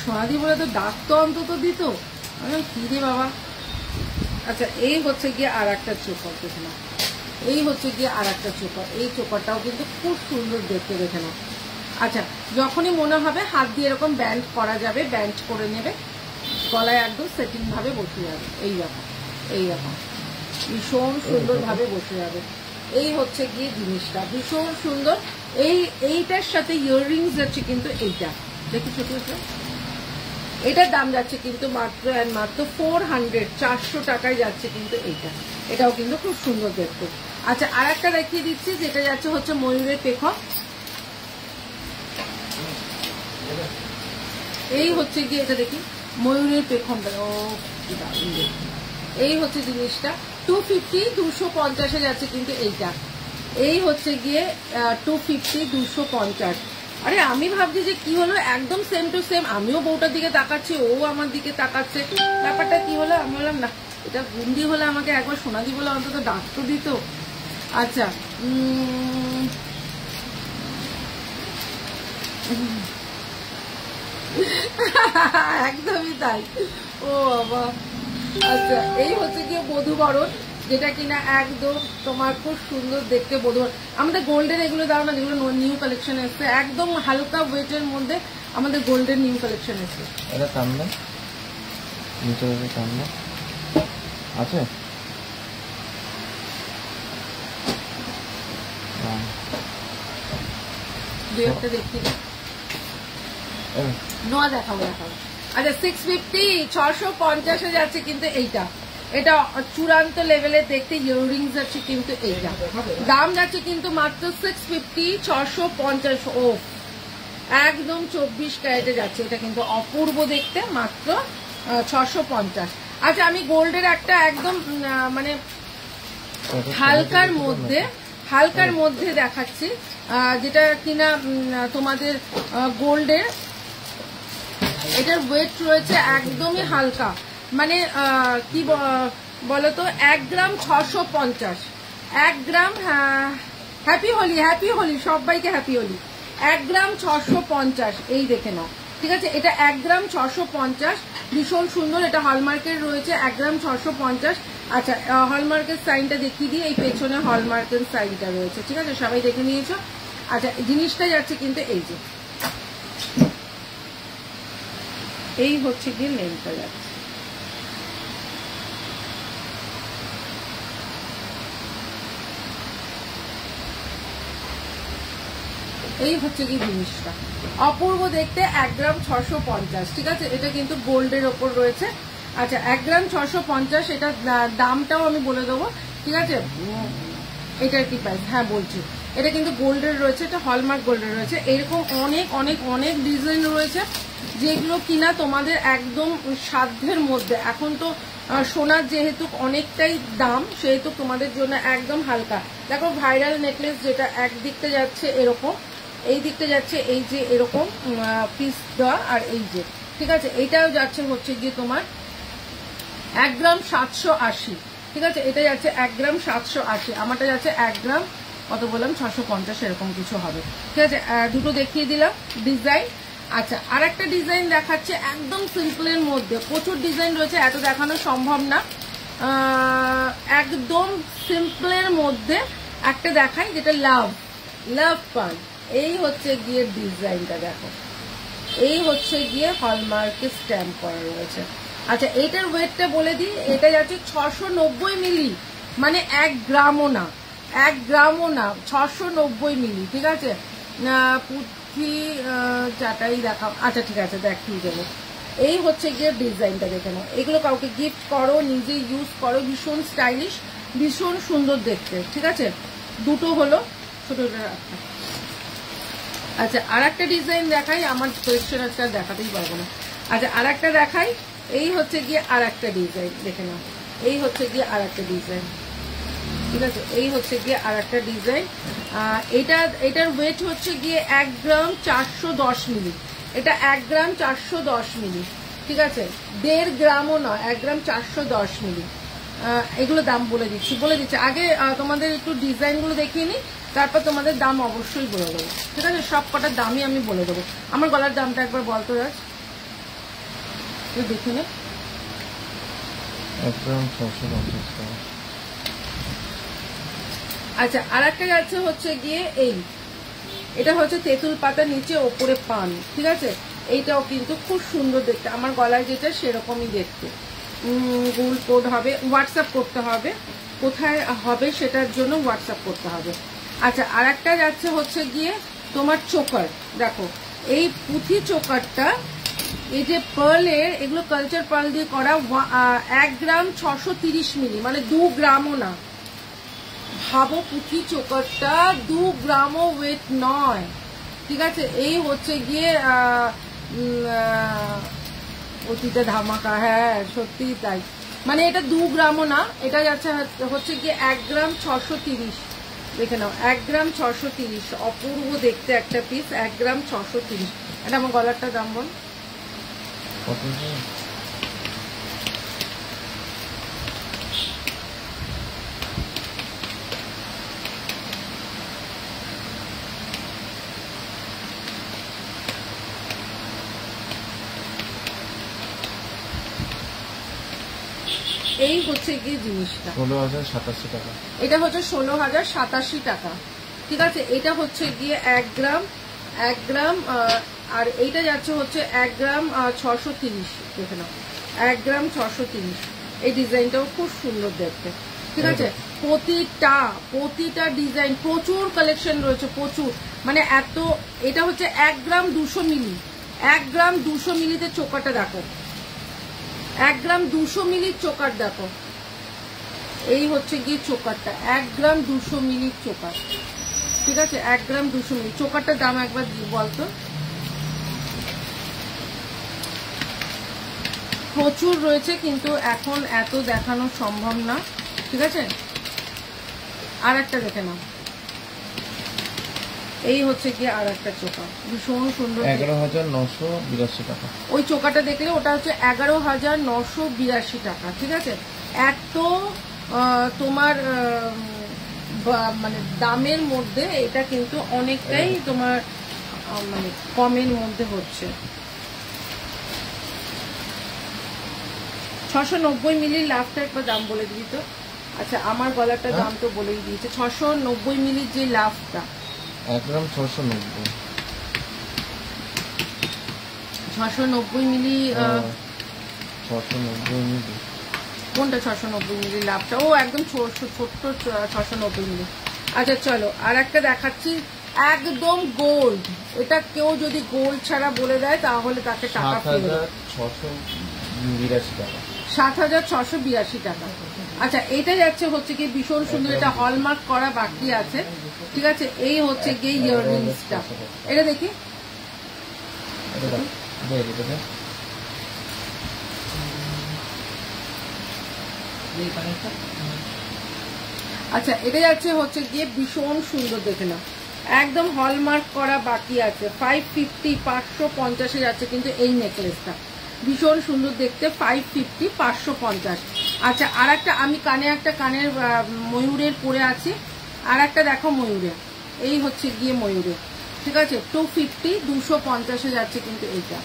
সোনাদি বলে তো ডাক তো অন্তত দিত, আমি কি রে বাবা। আচ্ছা এই হচ্ছে গিয়ে আর একটা চোকার, দেখে নাও, এই হচ্ছে গিয়ে আর একটা চোকার। এই চোকারটাও কিন্তু খুব সুন্দর দেখতে, দেখে নাও। আচ্ছা যখনই মনে হবে হাত দিয়ে এরকম ব্যান্ড করা যাবে, ব্যান্ড করে নেবে, গলায় একদম সেটিং ভাবে বসে যাবে, এইরকম ভীষণ সুন্দর ভাবে বসে যাবে। এই হচ্ছে গিয়ে জিনিসটা, ভীষণ সুন্দর। এইটার সাথে ইয়াররিংস যাচ্ছে কিন্তু এইটা, দেখি ছোট ছোট, এটার দাম যাচ্ছে কিন্তু মাত্র 400, 400 টাকায় যাচ্ছে কিন্তু এইটা। এটাও কিন্তু খুব সুন্দর দেখতে। আচ্ছা আর একটা দেখিয়ে দিচ্ছি, যেটা যাচ্ছে হচ্ছে ময়ূরের পেখম। এই হচ্ছে গিয়ে এটা দেখি ময়ূরের পেখমটা, ও এই হচ্ছে জিনিসটা 250, 250 যাচ্ছে কিন্তু এইটা। এই হচ্ছে গিয়ে 250, 250। আরে আমি ভাবছি যে কি হলো, একদম সেম টু সেম, আমিও বউটার দিকে তাকাচ্ছি, ও আমার দিকে তাকাচ্ছে, ব্যাপারটা কি হলো। আমি বললাম না, এটা গুন্ডি হলে আমাকে একবার সোনাদি বলে অন্তত ডাক তো দিত। আচ্ছা একদমই তাই, ও বাবা। আচ্ছা এই হচ্ছে গিয়ে বধূবরণ, যেটা কিনা একদম তোমার খুব সুন্দর দেখতে বধূবরণ। আমাদের গোল্ডের এগুলো দাও না, যেগুলো নিউ কালেকশন এসছে, একদম হালকা ওয়েটের মধ্যে, আমাদের গোল্ডের নিউ কালেকশন এসে। এটা কামনা নিচে কামনা আছে। দুই একটা দেখি নোয়া দেখাবো। আচ্ছা 650 650 যাচ্ছে কিন্তু এইটা, এটা চূড়ান্ত লেভেলে দেখতে ইয়াররিংস আছে কিন্তু এইটা দাম যাচ্ছে কিন্তু মাত্র 650 650। ও একদম 24 ক্যারেটে যাচ্ছে, এটা কিন্তু অপূর্ব দেখতে, মাত্র 650। আচ্ছা আমি গোল্ডের একটা একদম মানে হালকার মধ্যে দেখাচ্ছি, যেটা কিনা তোমাদের গোল্ডের, এটার ওয়েট রয়েছে একদমই হালকা, মানে কি বলতো 1 গ্রাম 650, 1 গ্রাম। হ্যাপি হোলি সবাইকে হ্যাপি হোলি। 1 গ্রাম 650, এই দেখে নাও, ঠিক আছে। এটা 1 গ্রাম 650, ভীষণ সুন্দর, এটা হলমার্কের রয়েছে 1 গ্রাম 650। আচ্ছা হলমার্কের সাইনটা দেখিয়ে দিই, এই পেছনে হলমার্কের সাইনটা রয়েছে, ঠিক আছে, সবাই দেখে নিয়েছো। আচ্ছা জিনিসটা যাচ্ছে কিন্তু এই যে, এই হচ্ছে গিয়ে লেন্থটা যাচ্ছে, এই হচ্ছে কি জিনিসটা, অপূর্ব দেখতে। 1 গ্রাম 650, ঠিক আছে, এটা কিন্তু গোল্ডের ওপর রয়েছে। আচ্ছা 1 গ্রাম 650, এটা দামটাও আমি বলে দেবো, ঠিক আছে। এটার কি প্রাইস, হ্যাঁ বলছি, এটা কিন্তু গোল্ডের রয়েছে, এটা হলমার্ক গোল্ডের রয়েছে। এরকম অনেক অনেক অনেক ডিজাইন রয়েছে যেগুলো কিনা তোমাদের একদম সাধ্যের মধ্যে। এখন তো সোনার যেহেতু অনেকটাই দাম, সেহেতু তোমাদের জন্য একদম হালকা। দেখো ভাইরাল নেকলেস যেটা একদিকটা যাচ্ছে এরকম, এই দিকটা যাচ্ছে এই যে এরকম পিস দেওয়া, আর এই যে, ঠিক আছে, এইটাও যাচ্ছে হচ্ছে গিয়ে তোমার 1 গ্রাম 780, ঠিক আছে, এটা যাচ্ছে 1 গ্রাম 780, আমারটা যাচ্ছে 1 গ্রাম কত বললাম 650, এরকম কিছু হবে, ঠিক আছে। দুটো দেখিয়ে দিলাম ডিজাইন। আচ্ছা আর একটা ডিজাইন দেখাচ্ছে একদম সিম্পলের মধ্যে, প্রচুর ডিজাইন রয়েছে, এত দেখানো সম্ভব না, একদম সিম্পলের মধ্যে একটা দেখাই, যেটা লাভ পান। এই হচ্ছে গিয়ে ডিজাইনটা, দেখো এই হচ্ছে গিয়ে হলমার্কের স্ট্যাম্প করা রয়েছে। আচ্ছা এইটার ওয়েটটা বলে দিই, এটা যাচ্ছে 690 মিলি, মানে 1 গ্রামও না, 1 গ্রামও না, 690 মিলি, ঠিক আছে। পুঁথি চাটাই দেখাও, আচ্ছা ঠিক আছে দেখিয়ে দেবো। এই হচ্ছে গিয়ে ডিজাইনটা, দেখে নাও, এগুলো কাউকে গিফট করো, নিজে ইউজ করো, ভীষণ স্টাইলিশ, ভীষণ সুন্দর দেখতে, ঠিক আছে। দুটো হলো ছোটটা। আচ্ছা আর একটা ডিজাইন দেখাই, আমার কালেকশন আজকে আর দেখাতেই পারবো না। আচ্ছা আর একটা দেখাই, এই হচ্ছে গিয়ে আর একটা ডিজাইন, দেখে নাও, এই হচ্ছে গিয়ে আর একটা ডিজাইন, ঠিক আছে, এই হচ্ছে গিয়ে আর একটা ডিজাইন। এটার ওয়েট হচ্ছে গিয়ে 1 গ্রাম 410 মিলি, এটা 1 গ্রাম 410 মিলি, ঠিক আছে, 1.5 গ্রামও নয়, 1 গ্রাম 410 মিলি। এগুলো দাম বলে দিচ্ছি আগে, তোমাদের একটু ডিজাইনগুলো দেখিয়ে নিই, তারপর তোমাদের দাম অবশ্যই বলে দেবো, ঠিক আছে, সব কটার দামই আমি বলে দেবো। আমার গলার দামটা একবার বলতো রাজ, তুই দেখে নে। 1 গ্রাম 650 টাকা। আচ্ছা আর একটা যাচ্ছে হচ্ছে গিয়ে এটা হচ্ছে তেঁতুল পাতা, নিচে ওপরে পান, ঠিক আছে, এইটাও কিন্তু খুব সুন্দর দেখতে, আমার গলায় যেটা সেরকমই দেখতে। গুগল কোড হবে, হোয়াটসঅ্যাপ করতে হবে, কোথায় হবে সেটার জন্য হোয়াটসঅ্যাপ করতে হবে। আচ্ছা আর একটা যাচ্ছে হচ্ছে গিয়ে তোমার চোকার, দেখো এই পুঁথি চোকারটা, এই যে পার্লের, এগুলো কালচার পার্ল দিয়ে করা, 1 গ্রাম 630 মিলি, মানে 2 গ্রামও না, ভাবো পুঁথি চোকারটা 2 গ্রামও ওয়েট নয়, ঠিক আছে। এই হচ্ছে গিয়ে অতীতে ধামাকা, হ্যাঁ সত্যি তাই, মানে এটা 2 গ্রামও না, এটা যাচ্ছে হচ্ছে গিয়ে 1 গ্রাম 630, দেখে নাও 1 গ্রাম 630, অপূর্ব দেখতে একটা পিস, 1 গ্রাম 630। এটা আমার গলারটা দাম বল কত? এই হচ্ছে গিয়ে জিনিসটা 16,087 টাকা, এটা হচ্ছে 16,087 টাকা, ঠিক আছে। এটা হচ্ছে গিয়ে 1 গ্রাম আর এইটা যাচ্ছে হচ্ছে 1 গ্রাম 630, দেখে নাও 1 গ্রাম 630। এই ডিজাইনটাও খুব সুন্দর দেখতে, ঠিক আছে। প্রতিটা ডিজাইন প্রচুর কালেকশন রয়েছে, প্রচুর, মানে এত। এটা হচ্ছে 1 গ্রাম 200 মিলি, 1 গ্রাম 200 মিলিতে চোকারটা দেখো, 1 গ্রাম 200 মিলির চোকার দেখো। এই হচ্ছে গিয়ে চোকারটা, 1 গ্রাম 200 মিলির চোকার, ঠিক আছে। 1 গ্রাম 200 মিলি চোকারটার দাম একবার বলতো। প্রচুর রয়েছে কিন্তু এখন এত দেখানো সম্ভব না, ঠিক আছে। আর একটা দেখে নাও, এই হচ্ছে গিয়ে আর একটা চোকা, ভীষণ সুন্দর, 11,982 টাকা। ওই চোকাটা দেখলে ওটা হচ্ছে 11,982 টাকা, ঠিক আছে। এত তোমার মানে দামের মধ্যে এটা কিন্তু অনেকটাই তোমার মানে কমের মধ্যে হচ্ছে। 690 মিলির লাভটা একবার দাম বলে দিবি তো। আচ্ছা, আমার গলাটা দাম তো বলেই দিয়েছে। 690 মিলির যে লাভটা, 1 গ্রাম 690, 690 মিলি, 690 মিলি কোনটা 690 মিলি লাভটা? ও একদম ছোট্ট 690 মিলি। আচ্ছা চলো আর একটা দেখাচ্ছি, একদম গোল্ড। এটা কেউ যদি গোল্ড ছাড়া বলে দেয় তাহলে তাকে টাকা ফেরত, 7,682 টাকা, 7,682 টাকা। আচ্ছা, এটা যাচ্ছে হচ্ছে কি ভীষণ সুন্দর, এটা হলমার্ক করা বাকি আছে, ঠিক আছে। এই হচ্ছে গিয়ে ইয়াররিংসটা, এটা দেখি। আচ্ছা, এটা যাচ্ছে হচ্ছে গিয়ে ভীষণ সুন্দর, দেখে নাও একদম হলমার্ক করা বাকি আছে। 550, 550 যাচ্ছে কিন্তু এই নেকলেসটা, ভীষণ সুন্দর দেখতে। 550, 550। আচ্ছা, আর একটা আমি কানে একটা কানের ময়ূরের পরে আছি, আর একটা দেখো ময়ূরের, এই হচ্ছে গিয়ে ময়ূরের, ঠিক আছে। 250, 250 যাচ্ছে কিন্তু এইটা,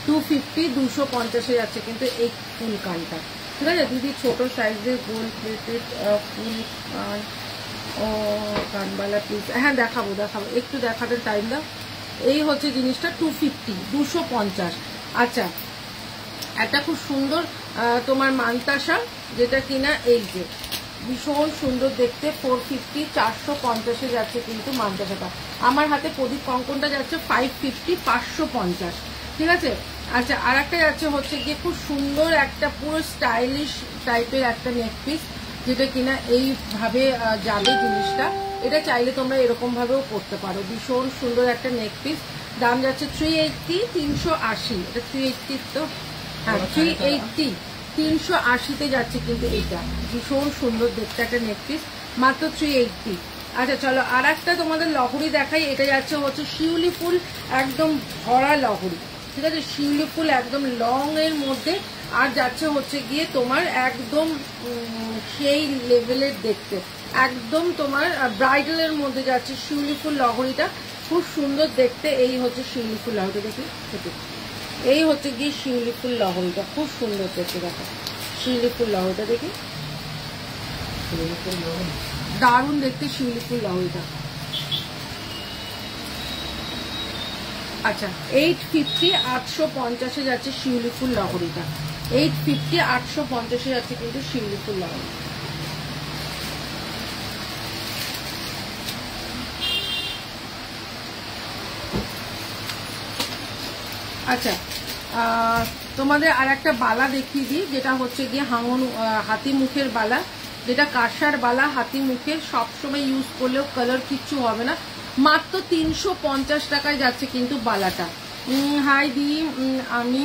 250, 250 যাচ্ছে কিন্তু এই ফুল কানটা, ঠিক আছে। দিদি ছোট সাইজের গোল প্লেটেড ফুল কান ও কানবালা প্লিজ। হ্যাঁ দেখাবো, একটু দেখাতে টাইম দাও। এই হচ্ছে জিনিসটা 250, 250। আচ্ছা, একটা খুব সুন্দর তোমার মানতাসা, যেটা কিনা এই যে ভীষণ সুন্দর দেখতে, 450, 450 যাচ্ছে কিন্তু মানতাসাটা। আমার হাতে প্রদীপ কঙ্কনটা যাচ্ছে 550, 550, ঠিক আছে। আচ্ছা, আর একটা যাচ্ছে হচ্ছে গিয়ে খুব সুন্দর একটা পুরো স্টাইলিশ টাইপের একটা নেক পিস, যেটা কিনা এইভাবে যাবে জিনিসটা। এটা চাইলে তোমরা এরকম ভাবেও করতে পারো, ভীষণ সুন্দর একটা নেক পিস। দাম যাচ্ছে 380, 380। এটা 380 তো, হ্যাঁ 380, 380-তে যাচ্ছে কিন্তু এইটা, ভীষণ সুন্দর দেখতে একটা নেক পিস, মাত্র 380। আচ্ছা চলো আর একটা তোমাদের লহরি দেখাই। এটা যাচ্ছে হচ্ছে শিউলি ফুল, একদম ভরা লহরি, ঠিক আছে। শিউলি ফুল একদম লং এর মধ্যে, আর যাচ্ছে হচ্ছে গিয়ে তোমার একদম সেই লেভেলের দেখতে, একদম তোমার ব্রাইডালের মধ্যে যাচ্ছে শিউলি ফুল লহরিটা, খুব সুন্দর দেখতে। এই হচ্ছে শিউলি ফুল লহরিটা, দেখি এই হচ্ছে গিয়ে শিউলি ফুল লহরিটা, খুব সুন্দর দেখতে। দেখো শিউলি ফুল লহরিটা দেখি, দারুণ দেখতে শিউলি ফুল লহরিটা। আচ্ছা, 850, 850 যাচ্ছে শিউলি ফুল লহরিটা, 850, 850 যাচ্ছে কিন্তু শিউলি ফুল লহরি। আচ্ছা, তোমাদের আর একটা বালা দেখিয়ে দিই, যেটা হচ্ছে গিয়ে হাতি মুখের বালা, যেটা কাঁসার বালা, হাতি মুখের, সবসময় ইউজ করলেও কালার কিচ্ছু হবে না। মাত্র 350 টাকায় যাচ্ছে কিন্তু বালাটা। হাই দি, আমি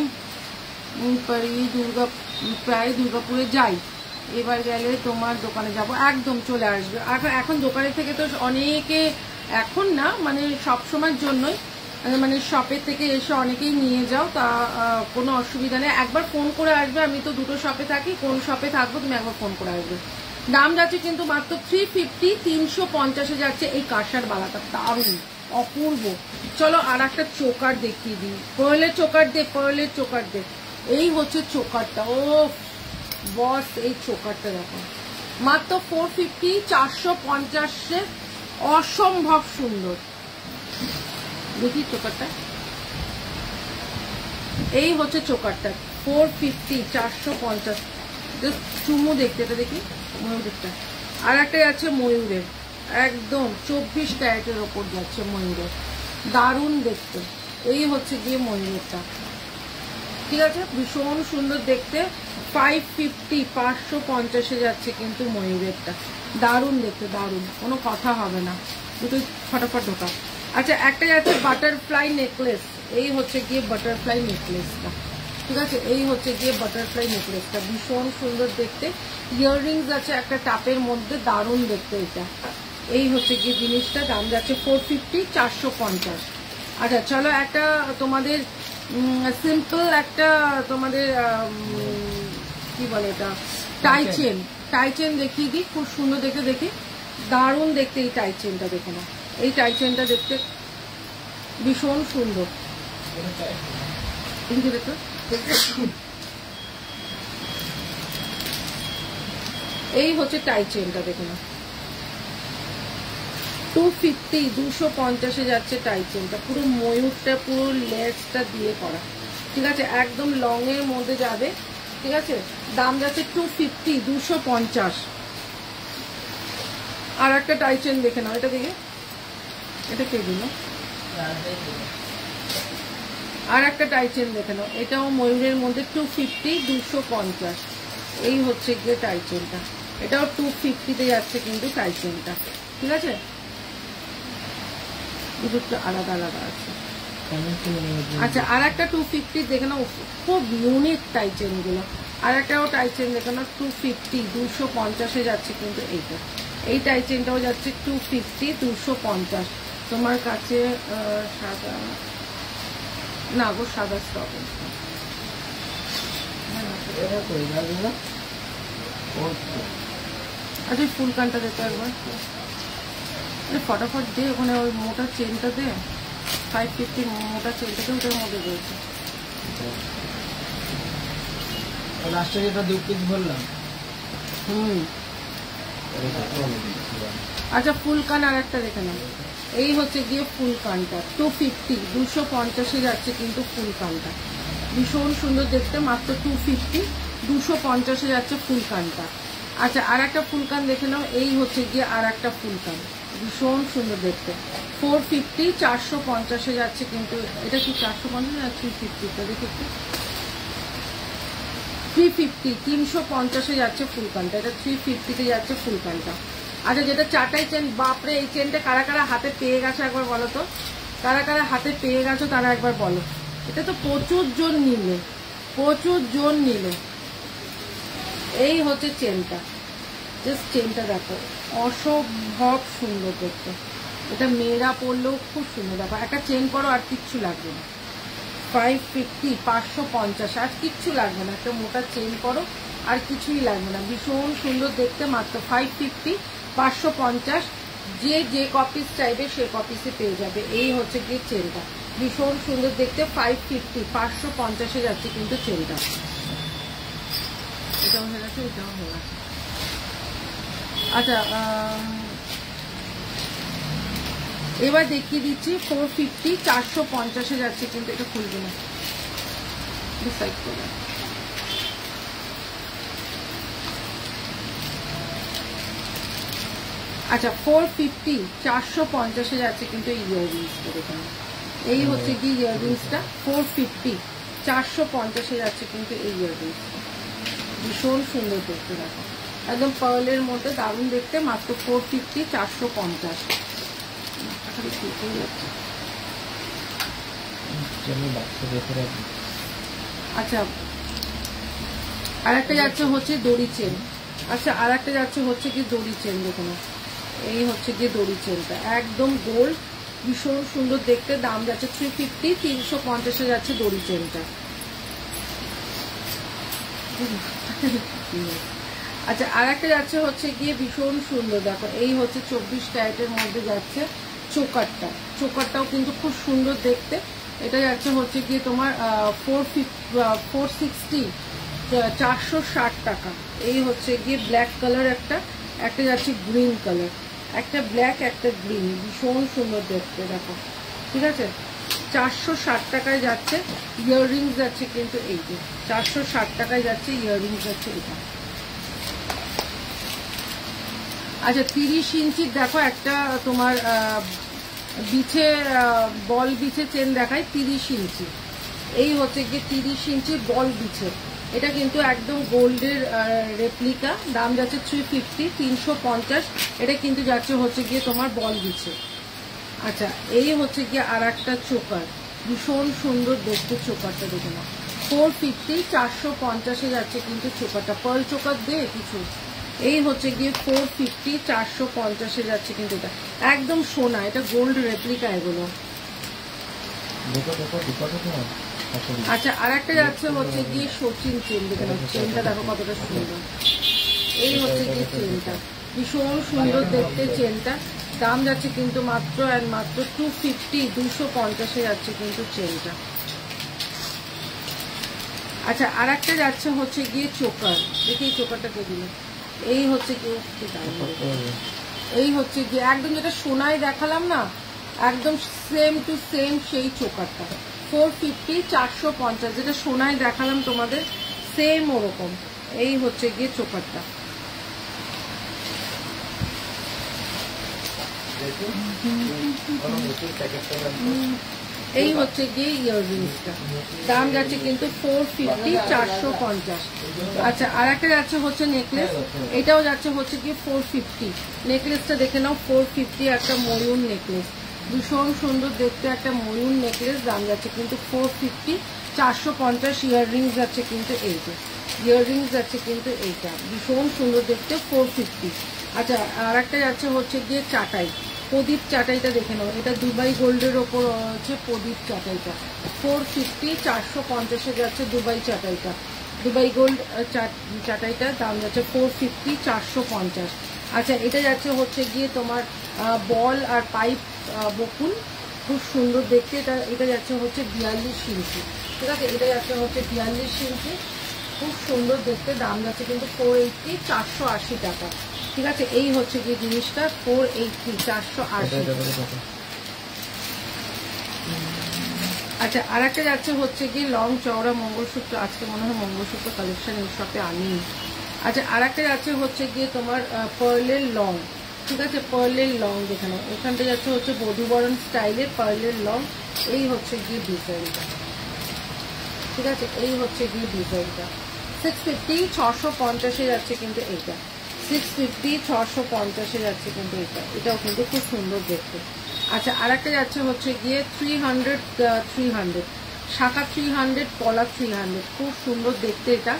প্রায় দুর্গাপুরে যাই, এবার গেলে তোমার দোকানে যাব, একদম চলে আসবে। এখন দোকানের থেকে তো অনেকে, এখন না মানে সবসময়ের জন্যই, মানে শপের থেকে এসে অনেকেই নিয়ে যাও, তা কোনো অসুবিধা নেই। একবার ফোন করে আসবে, আমি তো দুটো শপে থাকি, কোন শপে থাকবো তুমি একবার ফোন করে আসবে। দাম যাচ্ছে কিন্তু মাত্র 350, 350 যাচ্ছে এই কাঁসার বালাটা, দারুণ অপূর্ব। চলো আর একটা চোকার দেখিয়ে দিই, পার্লের চোকার দে, এই হচ্ছে চোকারটা। ও বস, এই চোকারটা দেখো, মাত্র 450, 450, অসম্ভব সুন্দর। দেখি চোকারটা, এই হচ্ছে চোকারটা 450, 450। চুমু দেখতে, এটা দেখি ময়ূরেরটা। আর একটা যাচ্ছে ময়ূরের, একদম 24 ক্যারেটের ওপর যাচ্ছে ময়ূরের, দারুণ দেখতে। এই হচ্ছে গিয়ে ময়ূরেরটা, ঠিক আছে, ভীষণ সুন্দর দেখতে। 550, 550 যাচ্ছে কিন্তু ময়ূরেরটা, দারুণ দেখতে, দারুণ, কোনো কথা হবে না, দুটো ফটাফট ঢোকা। আচ্ছা, একটা যাচ্ছে বাটারফ্লাই নেকলেস, এই হচ্ছে গিয়ে বাটারফ্লাই নেকলেসটা, ঠিক আছে, এই হচ্ছে গিয়ে বাটারফ্লাই নেকলেসটা, ভীষণ সুন্দর দেখতে। ইয়াররিংস আছে একটা টাপের মধ্যে, দারুণ দেখতে এটা। এই হচ্ছে গিয়ে জিনিসটা, দাম যাচ্ছে 450, 450। আচ্ছা চলো, একটা তোমাদের সিম্পল একটা তোমাদের কি বলে এটা, টাই চেন, টাই চেন দেখিয়ে দিই, খুব সুন্দর দেখতে, দেখি দারুণ দেখতে এই টাই চেনটা, দেখো না, এই টাই চেনটা দেখতে ভীষণ সুন্দর। দেখো এই হচ্ছে টাই চেনটা, দেখো না, 250, 250 যাচ্ছে টাই চেনটা, পুরো ময়ূরটা পুরো লেসটা দিয়ে করা, ঠিক আছে, একদম লং এর মধ্যে যাবে, ঠিক আছে, দাম যাচ্ছে 250, 250। আর একটা টাই চেন দেখে নাও, এটা দেখে, এটা কে দিল, আর একটা টাই চেন দেখে নাও, এটাও ময়ূরের মধ্যে 250, 250। এই হচ্ছে গিয়ে টাই চেনটা, এটাও 250 যাচ্ছে কিন্তু টাই চেনটা, ঠিক আছে, দুটো আলাদা আলাদা আছে। আচ্ছা, আর একটা 250 দেখে নাও, খুব ইউনিক টাই চেন গুলো। আর একটাও টাই চেন দেখে নাও, 250, 250 যাচ্ছে কিন্তু এইটা, এই টাই চেনটাও যাচ্ছে 250, 250। তোমার কাছে সাদা না গো, সাদা স্টক, আচ্ছা ফুল কানটা দেখো একবার, ফটাফট দে, ওখানে ওই মোটা চেনটা দে, 550 মোটা চেনটা দে, ওটার মধ্যে রয়েছে। লাস্টে যেটা 2 পিস বললাম, আচ্ছা ফুল কান আর একটা দেখে নাও, এই হচ্ছে গিয়ে ফুল কানটা, 250, 250 যাচ্ছে কিন্তু ফুল কানটা, ভীষণ সুন্দর দেখতে, মাত্র 250, 250 যাচ্ছে ফুল কানটা। আচ্ছা, আর একটা ফুল কান দেখে নাও, এই হচ্ছে গিয়ে আর একটা ফুল কান, ভীষণ সুন্দর দেখতে, 450, 450 যাচ্ছে কিন্তু, এটা কি 450 না 350? দেখি একটু, 350, 350 যাচ্ছে ফুল কানটা, এটা 350 যাচ্ছে ফুল কানটা। আচ্ছা, যেটা চাটাই চেন, বাপরে এই চেনটা কারা কারা হাতে পেয়ে গেছো একবার বলো তো, কারা কারা হাতে পেয়ে গেছো তারা একবার বলো। এটা তো প্রচুর জন নিলে, প্রচুর জন নিলে। এই হচ্ছে চেনটা, জাস্ট চেনটা দেখো, অসম্ভব সুন্দর দেখতে, এটা মেয়েরা পরলেও খুব সুন্দর। দেখো একটা চেন পরো আর কিচ্ছু লাগবে না, 550, 550 আর কিচ্ছু লাগবে না, একটা মোটা চেন পরো আর কিছুই লাগবে না, ভীষণ সুন্দর দেখতে, মাত্র 550, 550। যে যে কপিস চাইবে সে কপিসে পেয়ে যাবে। এই হচ্ছে গিয়ে চেনটা, ভীষণ সুন্দর দেখতে, 550, 550 যাচ্ছে কিন্তু চেনটা। এটাও হয়ে গেছে, এটাও হয়ে গেছে। আচ্ছা, এবার দেখিয়ে দিচ্ছি 450, 450 যাচ্ছে কিন্তু, এটা খুলবে না, ডিসাইড করে। আচ্ছা, 450, 450 যাচ্ছে কিন্তু এই ইয়াররিংসটা দেখুন, এই হচ্ছে কি ইয়াররিংসটা, 450, 450 যাচ্ছে কিন্তু এই ইয়াররিংসটা, ভীষণ সুন্দর দেখতে, দেখো একদম পার্লের মধ্যে, দারুণ দেখতে, মাত্র 450, 450। আচ্ছা, আর একটা যাচ্ছে হচ্ছে দড়ি চেন। আচ্ছা, আর একটা যাচ্ছে হচ্ছে কি দড়ি চেন, দেখুন এই হচ্ছে গিয়ে দড়ি চেনটা, একদম গোল্ড, ভীষণ সুন্দর দেখতে, দাম যাচ্ছে 350, 350 যাচ্ছে দড়ি চেনটা। আচ্ছা, আর একটা যাচ্ছে হচ্ছে গিয়ে ভীষণ সুন্দর, দেখো এই হচ্ছে 24 ক্যারেটের মধ্যে যাচ্ছে চোকারটা, চোকারটাও কিন্তু খুব সুন্দর দেখতে, এটা যাচ্ছে হচ্ছে গিয়ে তোমার 460, 460 টাকা। এই হচ্ছে গিয়ে ব্ল্যাক কালার একটা, একটা যাচ্ছে গ্রিন কালার, একটা ব্ল্যাক একটা গ্রিন, ভীষণ সুন্দর দেখতে, দেখো ঠিক আছে, 460 টাকায় যাচ্ছে। ইয়াররিংস যাচ্ছে কিন্তু এই যে 460 টাকায় যাচ্ছে, ইয়াররিংস যাচ্ছে এটা। আচ্ছা 30 ইঞ্চির দেখো একটা তোমার বিছে বল বিছে চেন দেখায় 30 ইঞ্চি। এই হচ্ছে গিয়ে 30 ইঞ্চি বল বিছে, এটা কিন্তু একদম গোল্ডের রেপ্লিকা। দাম যাচ্ছে 350, 350। এটা কিন্তু যাচ্ছে হচ্ছে গিয়ে তোমার বল বিছে। আচ্ছা এই হচ্ছে গিয়ে আর একটা চোকার, ভীষণ সুন্দর দেখতে চোকারটা, দেখে নাও 450, 450-এ যাচ্ছে কিন্তু চোকারটা। পার্ল চোকার দিয়ে কিছু, এই হচ্ছে গিয়ে 450, 450-এ যাচ্ছে কিন্তু এটা একদম সোনা, এটা গোল্ড রেপ্লিকা এগুলো। আচ্ছা আর একটা যাচ্ছে হচ্ছে গিয়ে সচিন চেন, দেখে নাও চেনটা দেখো কতটা সুন্দর। এই হচ্ছে গিয়ে চেনটা, ভীষণ সুন্দর দেখতে চেনটা। দাম যাচ্ছে কিন্তু মাত্র আর মাত্র 250, 250-এ যাচ্ছে কিন্তু চেনটা। আচ্ছা আর একটা যাচ্ছে হচ্ছে গিয়ে চোকার, দেখি এই চোকারটা কে দিল। এই হচ্ছে গিয়ে এই হচ্ছে গিয়ে একদম যেটা সোনায় দেখালাম না, একদম সেম টু সেম সেই চোকারটা। 450, 450, যেটা সোনায় দেখালাম তোমাদের সেম ওরকম। এই হচ্ছে গিয়ে চোকারটা। এই হচ্ছে গিয়ে ইয়াররিংসটা, দাম যাচ্ছে কিন্তু 450, 450। আচ্ছা আর একটা যাচ্ছে হচ্ছে নেকলেস, এটাও যাচ্ছে হচ্ছে গিয়ে 450। নেকলেসটা দেখে নাও 450, একটা ময়ূর নেকলেস, ভীষণ সুন্দর দেখতে একটা ময়ূর নেকলেস। দাম যাচ্ছে কিন্তু 450, 450। ইয়াররিংস যাচ্ছে কিন্তু এইটা, ইয়াররিংস যাচ্ছে কিন্তু এইটা, ভীষণ সুন্দর দেখতে 450। আচ্ছা আর একটা যাচ্ছে হচ্ছে গিয়ে চাটাই, প্রদীপ চাটাইটা দেখে নাও, এটা দুবাই গোল্ডের ওপর হচ্ছে প্রদীপ চাটাইটা। 450, 450-এ যাচ্ছে দুবাই চাটাইটা, দুবাই গোল্ড চাটাইটা। দাম যাচ্ছে 450, 450। আচ্ছা এটা যাচ্ছে হচ্ছে গিয়ে তোমার বল আর পাইপ বকুল, খুব সুন্দর দেখতে। এটা যাচ্ছে হচ্ছে 42 ইঞ্চি, ঠিক আছে, এটা যাচ্ছে হচ্ছে 42 ইঞ্চি, খুব সুন্দর দেখতে। দাম যাচ্ছে কিন্তু 480, 480 টাকা, ঠিক আছে। এই হচ্ছে গিয়ে জিনিসটা 480, 480। আচ্ছা আর একটা যাচ্ছে হচ্ছে গিয়ে লং চওড়া মঙ্গলসূত্র, আজকে মনে হয় মঙ্গলসূত্র কালেকশন এই শপে আনি। আচ্ছা আর একটা যাচ্ছে হচ্ছে গিয়ে তোমার পার্লের লং, ঠিক আছে, পার্লের লং দেখানো। এখানটা যাচ্ছে হচ্ছে বধূবরণ স্টাইলের পার্লের লং। এই হচ্ছে গিয়ে ডিজাইনটা, ঠিক আছে, এই হচ্ছে গিয়ে ডিজাইনটা। 650, 650-এ যাচ্ছে কিন্তু এইটা, 650, 650-এ যাচ্ছে কিন্তু এটা, এটাও কিন্তু খুব সুন্দর দেখতে। আচ্ছা আর একটা যাচ্ছে হচ্ছে গিয়ে 300, 300 শাখা 300, পলা 300, খুব সুন্দর দেখতে এটা।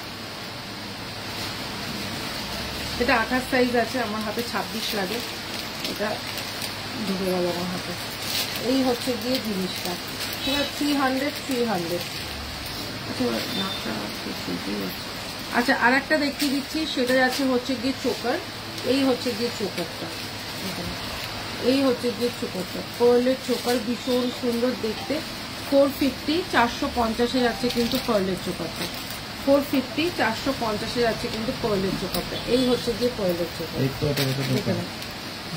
এটা 28 সাইজ আছে, আমার হাতে 26 লাগে, এটা ঢুকে গেল আমার হাতে। এই হচ্ছে গিয়ে জিনিসটা, ঠিক আছে, 300, 300। আচ্ছা আর একটা দেখিয়ে দিচ্ছি, সেটা যাচ্ছে হচ্ছে গিয়ে চোকার। এই হচ্ছে গিয়ে চোকারটা, এই হচ্ছে গিয়ে চোকারটা, পার্লের চোকার, ভীষণ সুন্দর দেখতে। 450, 450-এ যাচ্ছে কিন্তু পার্লের চোকারটা। 450, 450-এ যাচ্ছে কিন্তু পার্লের চোকারটা। এই হচ্ছে গিয়ে পার্লের চোকার,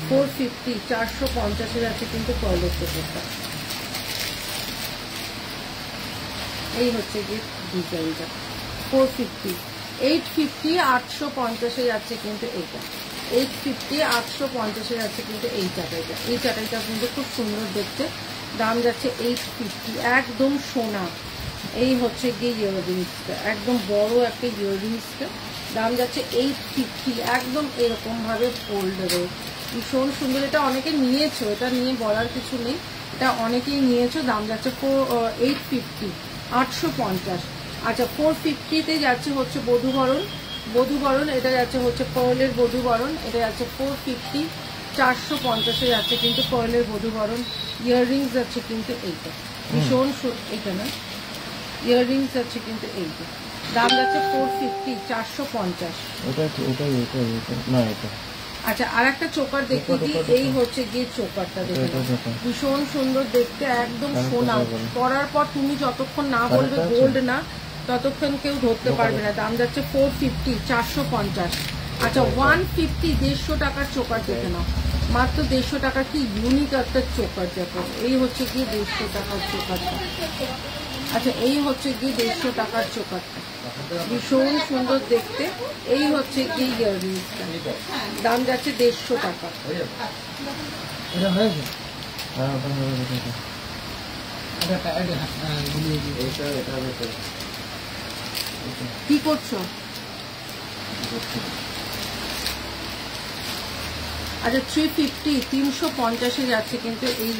450, 450-এ যাচ্ছে কিন্তু পার্লের চোকারটা। এই হচ্ছে গিয়ে ডিজাইনটা 450। 850, 850-এ যাচ্ছে কিন্তু এইটা, 850, 850-এ যাচ্ছে কিন্তু এই চাটাইটা। এই চাটাইটা কিন্তু খুব সুন্দর দেখতে, দাম যাচ্ছে 850, একদম সোনা। এই হচ্ছে গিয়ে ইয়াররিংসটা, একদম বড় একটা ইয়াররিংসটা, দাম যাচ্ছে 850, একদম এরকম ভাবে ফোল্ডেবল, ভীষণ সুন্দর। এটা অনেকে নিয়েছো, এটা নিয়ে বলার কিছু নেই, এটা অনেকেই নিয়েছো। দাম যাচ্ছে 850, 850। আচ্ছা 450-তে যাচ্ছে হচ্ছে বধূবরণ, বধূবরণ, এটা যাচ্ছে হচ্ছে পার্লের বধূবরণ, এটা যাচ্ছে 450, 450-এ যাচ্ছে কিন্তু পার্লের বধূবরণ। ইয়াররিংস যাচ্ছে কিন্তু এইটা, ভীষণ এইটা না, ইয়াররিংস যাচ্ছে কিন্তু এইটা, দাম যাচ্ছে 450, 450। আচ্ছা আর একটা চোকার দেখিয়ে দিই, এই হচ্ছে গিয়ে চোকারটা, দেখে ভীষণ সুন্দর দেখতে, একদম সোনা। পরার পর তুমি যতক্ষণ না বলবে গোল্ড না, ততক্ষণ কেউ ধরতে পারবে না। দাম যাচ্ছে 450, 450। আচ্ছা 150, 150 টাকার চোকার দেখে নাও, মাত্র 150 টাকা। কি ইউনিক একটা চোকার দেখো, এই হচ্ছে গিয়ে 150 টাকার চোকারটা। আচ্ছা এই হচ্ছে গিয়ে 150 টাকার চোকারটা, ভীষণ সুন্দর দেখতে। এই হচ্ছে গিয়ে ইয়াররিংসটা, দাম যাচ্ছে 150 টাকা। এটা হয়েছে কি করছো? আচ্ছা 350 350 যাচ্ছে কিন্তু এই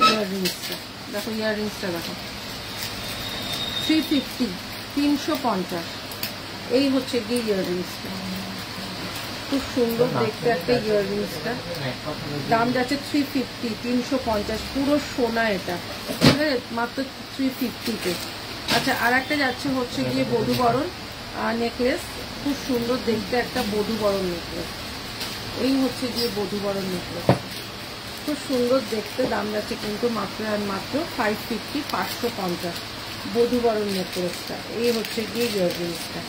ইয়াররিংসটা। দেখো ইয়াররিংসটা দেখো, 350 350। এই হচ্ছে গিয়ে ইয়াররিংসটা, খুব সুন্দর দেখতে একটা ইয়াররিংসটা, দাম যাচ্ছে 350 350, পুরো সোনা এটা, ঠিক আছে, মাত্র 350-তে। আচ্ছা আর একটা যাচ্ছে হচ্ছে গিয়ে বধূবরণ নেকলেস, খুব সুন্দর দেখতে একটা বধূবরণ নেকলেস। এই হচ্ছে গিয়ে বধূবরণ নেকলেস, খুব সুন্দর দেখতে, দাম যাচ্ছে কিন্তু মাত্র আর মাত্র 550 550 বধূবরণ নেকলেসটা। এই হচ্ছে গিয়ে ইয়াররিংসটা,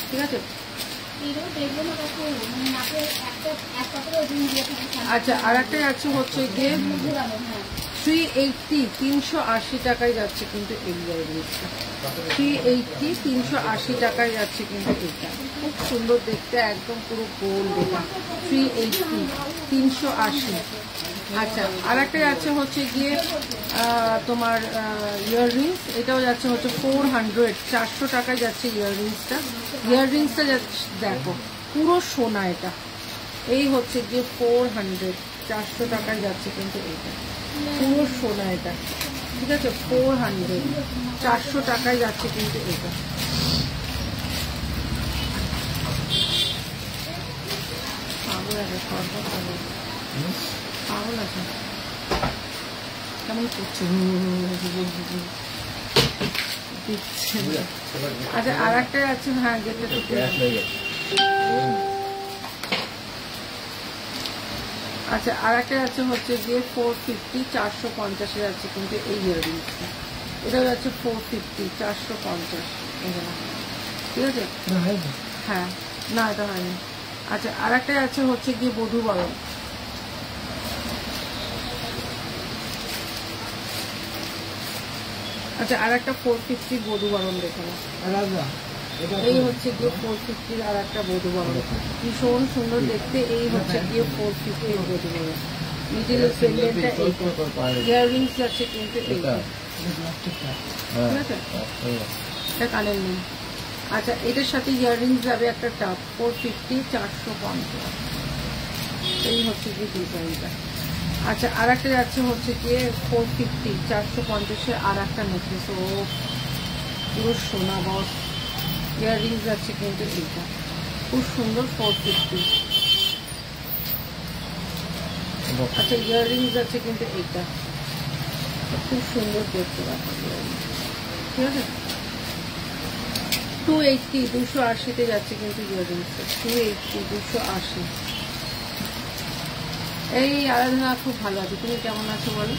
ঠিক আছে। আচ্ছা আর একটা যাচ্ছে হচ্ছে গিয়ে 380 380 টাকায় যাচ্ছে কিন্তু এই ইয়াররিংসটা, 380 380 টাকায় যাচ্ছে কিন্তু এটা, খুব সুন্দর দেখতে, একদম পুরো গোল্ড এটা, 380 380। আচ্ছা আর একটা যাচ্ছে হচ্ছে গিয়ে তোমার ইয়াররিংস, এটাও যাচ্ছে হচ্ছে 400 400 টাকায় যাচ্ছে ইয়াররিংসটা। ইয়াররিংসটা যাচ্ছে দেখো পুরো সোনা এটা, এই হচ্ছে গিয়ে 400 400 টাকায় যাচ্ছে কিন্তু এইটা, পুরো সোনা এটা, ঠিক আছে, 400 400 টাকায় যাচ্ছে কিন্তু এটা। পাগল আছে পাগল আছে, কেমন করছে দিচ্ছে। আচ্ছা আর একটা আছে, হ্যাঁ গেটটা তো আচ্ছা আর একটা যাচ্ছে হচ্ছে গিয়ে 450 450 যাচ্ছে কিন্তু এই ইয়াররিংসটা, এটা যাচ্ছে 450 450, ঠিক আছে। হ্যাঁ না এটা হয়নি। আচ্ছা আর একটা যাচ্ছে হচ্ছে গিয়ে বধূবরণ, আচ্ছা আর একটা 450 বধূবরণ দেখো, এই হচ্ছে গিয়ে 450 আর একটা বধূবরণ, ভীষণ সুন্দর দেখতে। এই হচ্ছে গিয়ে 450 বধূবরণ, মিডিল পেন্ডেন্টটা এইটা, ইয়াররিংস যাচ্ছে কিন্তু এইটা, ঠিক আছে, এটা কানের নেই। আচ্ছা এটার সাথে ইয়াররিংস যাবে একটা টাপ, 450 450, এই হচ্ছে গিয়ে ডিজাইনটা। আচ্ছা আর একটা যাচ্ছে হচ্ছে গিয়ে 450 450 আর একটা নেকলেস, ও পুরো সোনা বস, ইয়াররিংস যাচ্ছে কিন্তু এইটা, খুব সুন্দর 450। আচ্ছা ইয়াররিংস যাচ্ছে কিন্তু এইটা, খুব সুন্দর দেখতে পাচ্ছি, ঠিক আছে। 280 280-তে যাচ্ছে কিন্তু ইয়াররিংস, 280 280। এই আরাধনা খুব ভালো আছে, তুমি কেমন আছো বলো।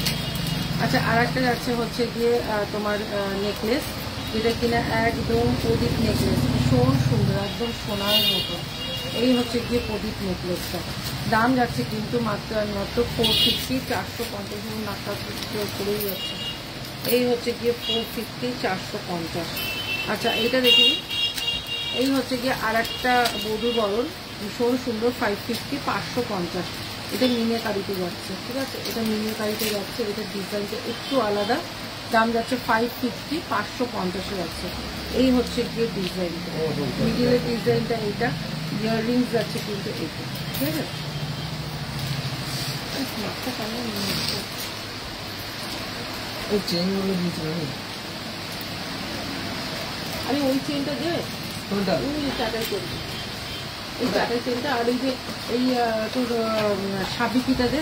আচ্ছা আর একটা যাচ্ছে হচ্ছে গিয়ে তোমার নেকলেস, যেটা কিনা একদম প্রদীপ নেকলেস, ভীষণ সুন্দর একদম সোনার মতো। এই হচ্ছে গিয়ে প্রদীপ নেকলেসটা, দাম যাচ্ছে কিন্তু মাত্র আর মাত্র 450 450, নাকটা করেই যাচ্ছে। এই হচ্ছে গিয়ে 450 450। আচ্ছা এটা দেখুন, এই হচ্ছে গিয়ে আর একটা বধূবরণ, ভীষণ সুন্দর, 550 550, এটা মিনিয়াকারিতে যাচ্ছে, ঠিক আছে, এটা মিনিয়াকারিতে যাচ্ছে, এটা ডিজাইনটা একটু আলাদা, দাম যাচ্ছে 550 550 যাচ্ছে। এই হচ্ছে গিয়ে ডিজাইনটা, মিডিলের ডিজাইনটা এইটা, ইয়াররিংস যাচ্ছে কিন্তু এইটা, ঠিক আছে। আরে ওই চেনটা দেবে, চাটাই করবি, এই চাটাই চেনটা, আর এই যে এই তোর সাবিকিটা দে,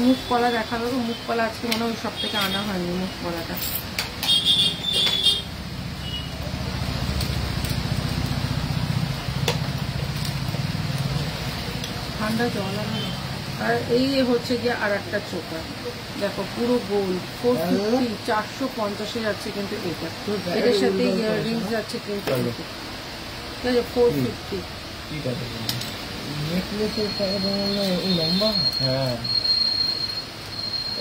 মুখ কলা দেখালো, তো মুখ কলা আজকে মনে হয় সব থেকে আনা হয়নি মুখ কলাটা। ঠান্ডা জল আনা। আর এই হচ্ছে গিয়ে আর একটা চোখা, দেখো পুরো গোল, 450 450 যাচ্ছে কিন্তু এটা, এটার সাথে ইয়াররিংস যাচ্ছে কিন্তু, ঠিক আছে, 450। নেকলেসের টাকা বললে এই লম্বা। হ্যাঁ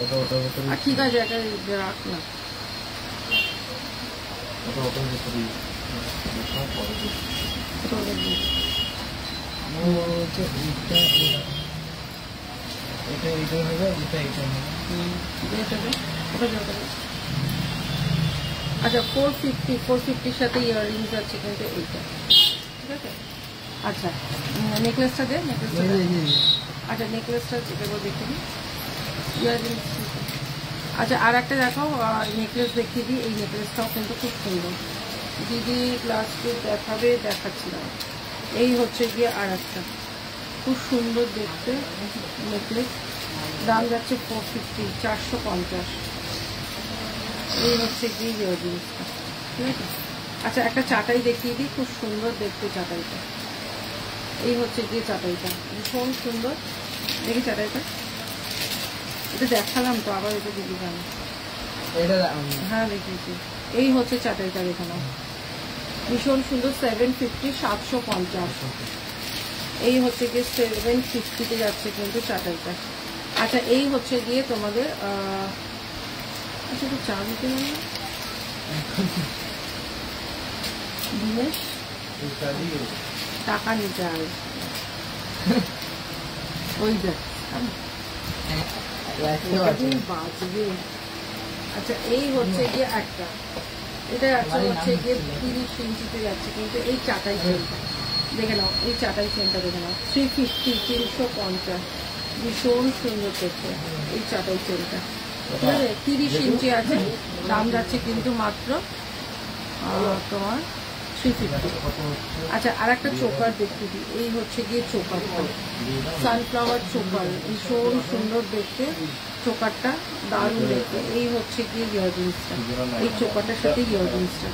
ওটা ওটার ভেতরে আর ঠিক আছে এটা রাখ না। ওটা ওটার ভেতরে পরে দেখি। ও হচ্ছে এটা এটা হবে, এটা এটা হবে। আচ্ছা 450 সাথে ইয়াররিংস আছে কিন্তু এইটা ঠিক আছে। আচ্ছা নেকলেসটা দে, নেকলেসটা দে। আচ্ছা নেকলেসটা যেটা দেখে নিই ইয়াররিংস। আচ্ছা আর একটা দেখাও নেকলেস দেখিয়ে দিই। এই নেকলেসটাও কিন্তু খুব সুন্দর। দিদি লাস্টে দেখাবে, দেখাচ্ছিলাম। এই হচ্ছে গিয়ে আর একটা খুব সুন্দর দেখতে নেকলেস, দাম যাচ্ছে 450, 450। এই হচ্ছে গিয়ে ইয়াররিংসটা ঠিক আছে। আচ্ছা একটা চাটাই দেখিয়ে দিই, খুব সুন্দর দেখতে চাটাইটা। এই হচ্ছে গিয়ে চাটাইটা, ভীষণ সুন্দর দেখি চাটাইটা। এটা দেখালাম তো, আবার এটা দিদি জানো। হ্যাঁ দেখিয়েছি। এই হচ্ছে চাটাইটা, দেখালাম ভীষণ সুন্দর, 750, 750। এই হচ্ছে গিয়ে 750-তে যাচ্ছে কিন্তু চাটাইটা। আচ্ছা এই হচ্ছে গিয়ে তোমাদের আচ্ছা একটু চা দিতে হবে দিনেশ, টাকা নিতে হবে ওই দেখ বাজবে। আচ্ছা এই হচ্ছে গিয়ে একটা, এটা হচ্ছে গিয়ে 30 ইঞ্চিতে যাচ্ছে কিন্তু এই চাটাই চেনটা দেখে নাও। এই চাটাই চেনটা দেখে নাও, 350, 350, ভীষণ সুন্দর দেখতে এই চাটাই চেনটা ঠিক আছে। 30 ইঞ্চি আছে, দাম যাচ্ছে কিন্তু মাত্র তোমার 350। আচ্ছা আর একটা চোকার দেখিয়ে দিই। এই হচ্ছে গিয়ে চোকারটা, সানফ্লাওয়ার চোকার, ভীষণ সুন্দর দেখতে চোকারটা, দারুণ দেখতে। এই হচ্ছে গিয়ে ইয়াররিংসটা, এই চোকারটার সাথে ইয়াররিংসটা।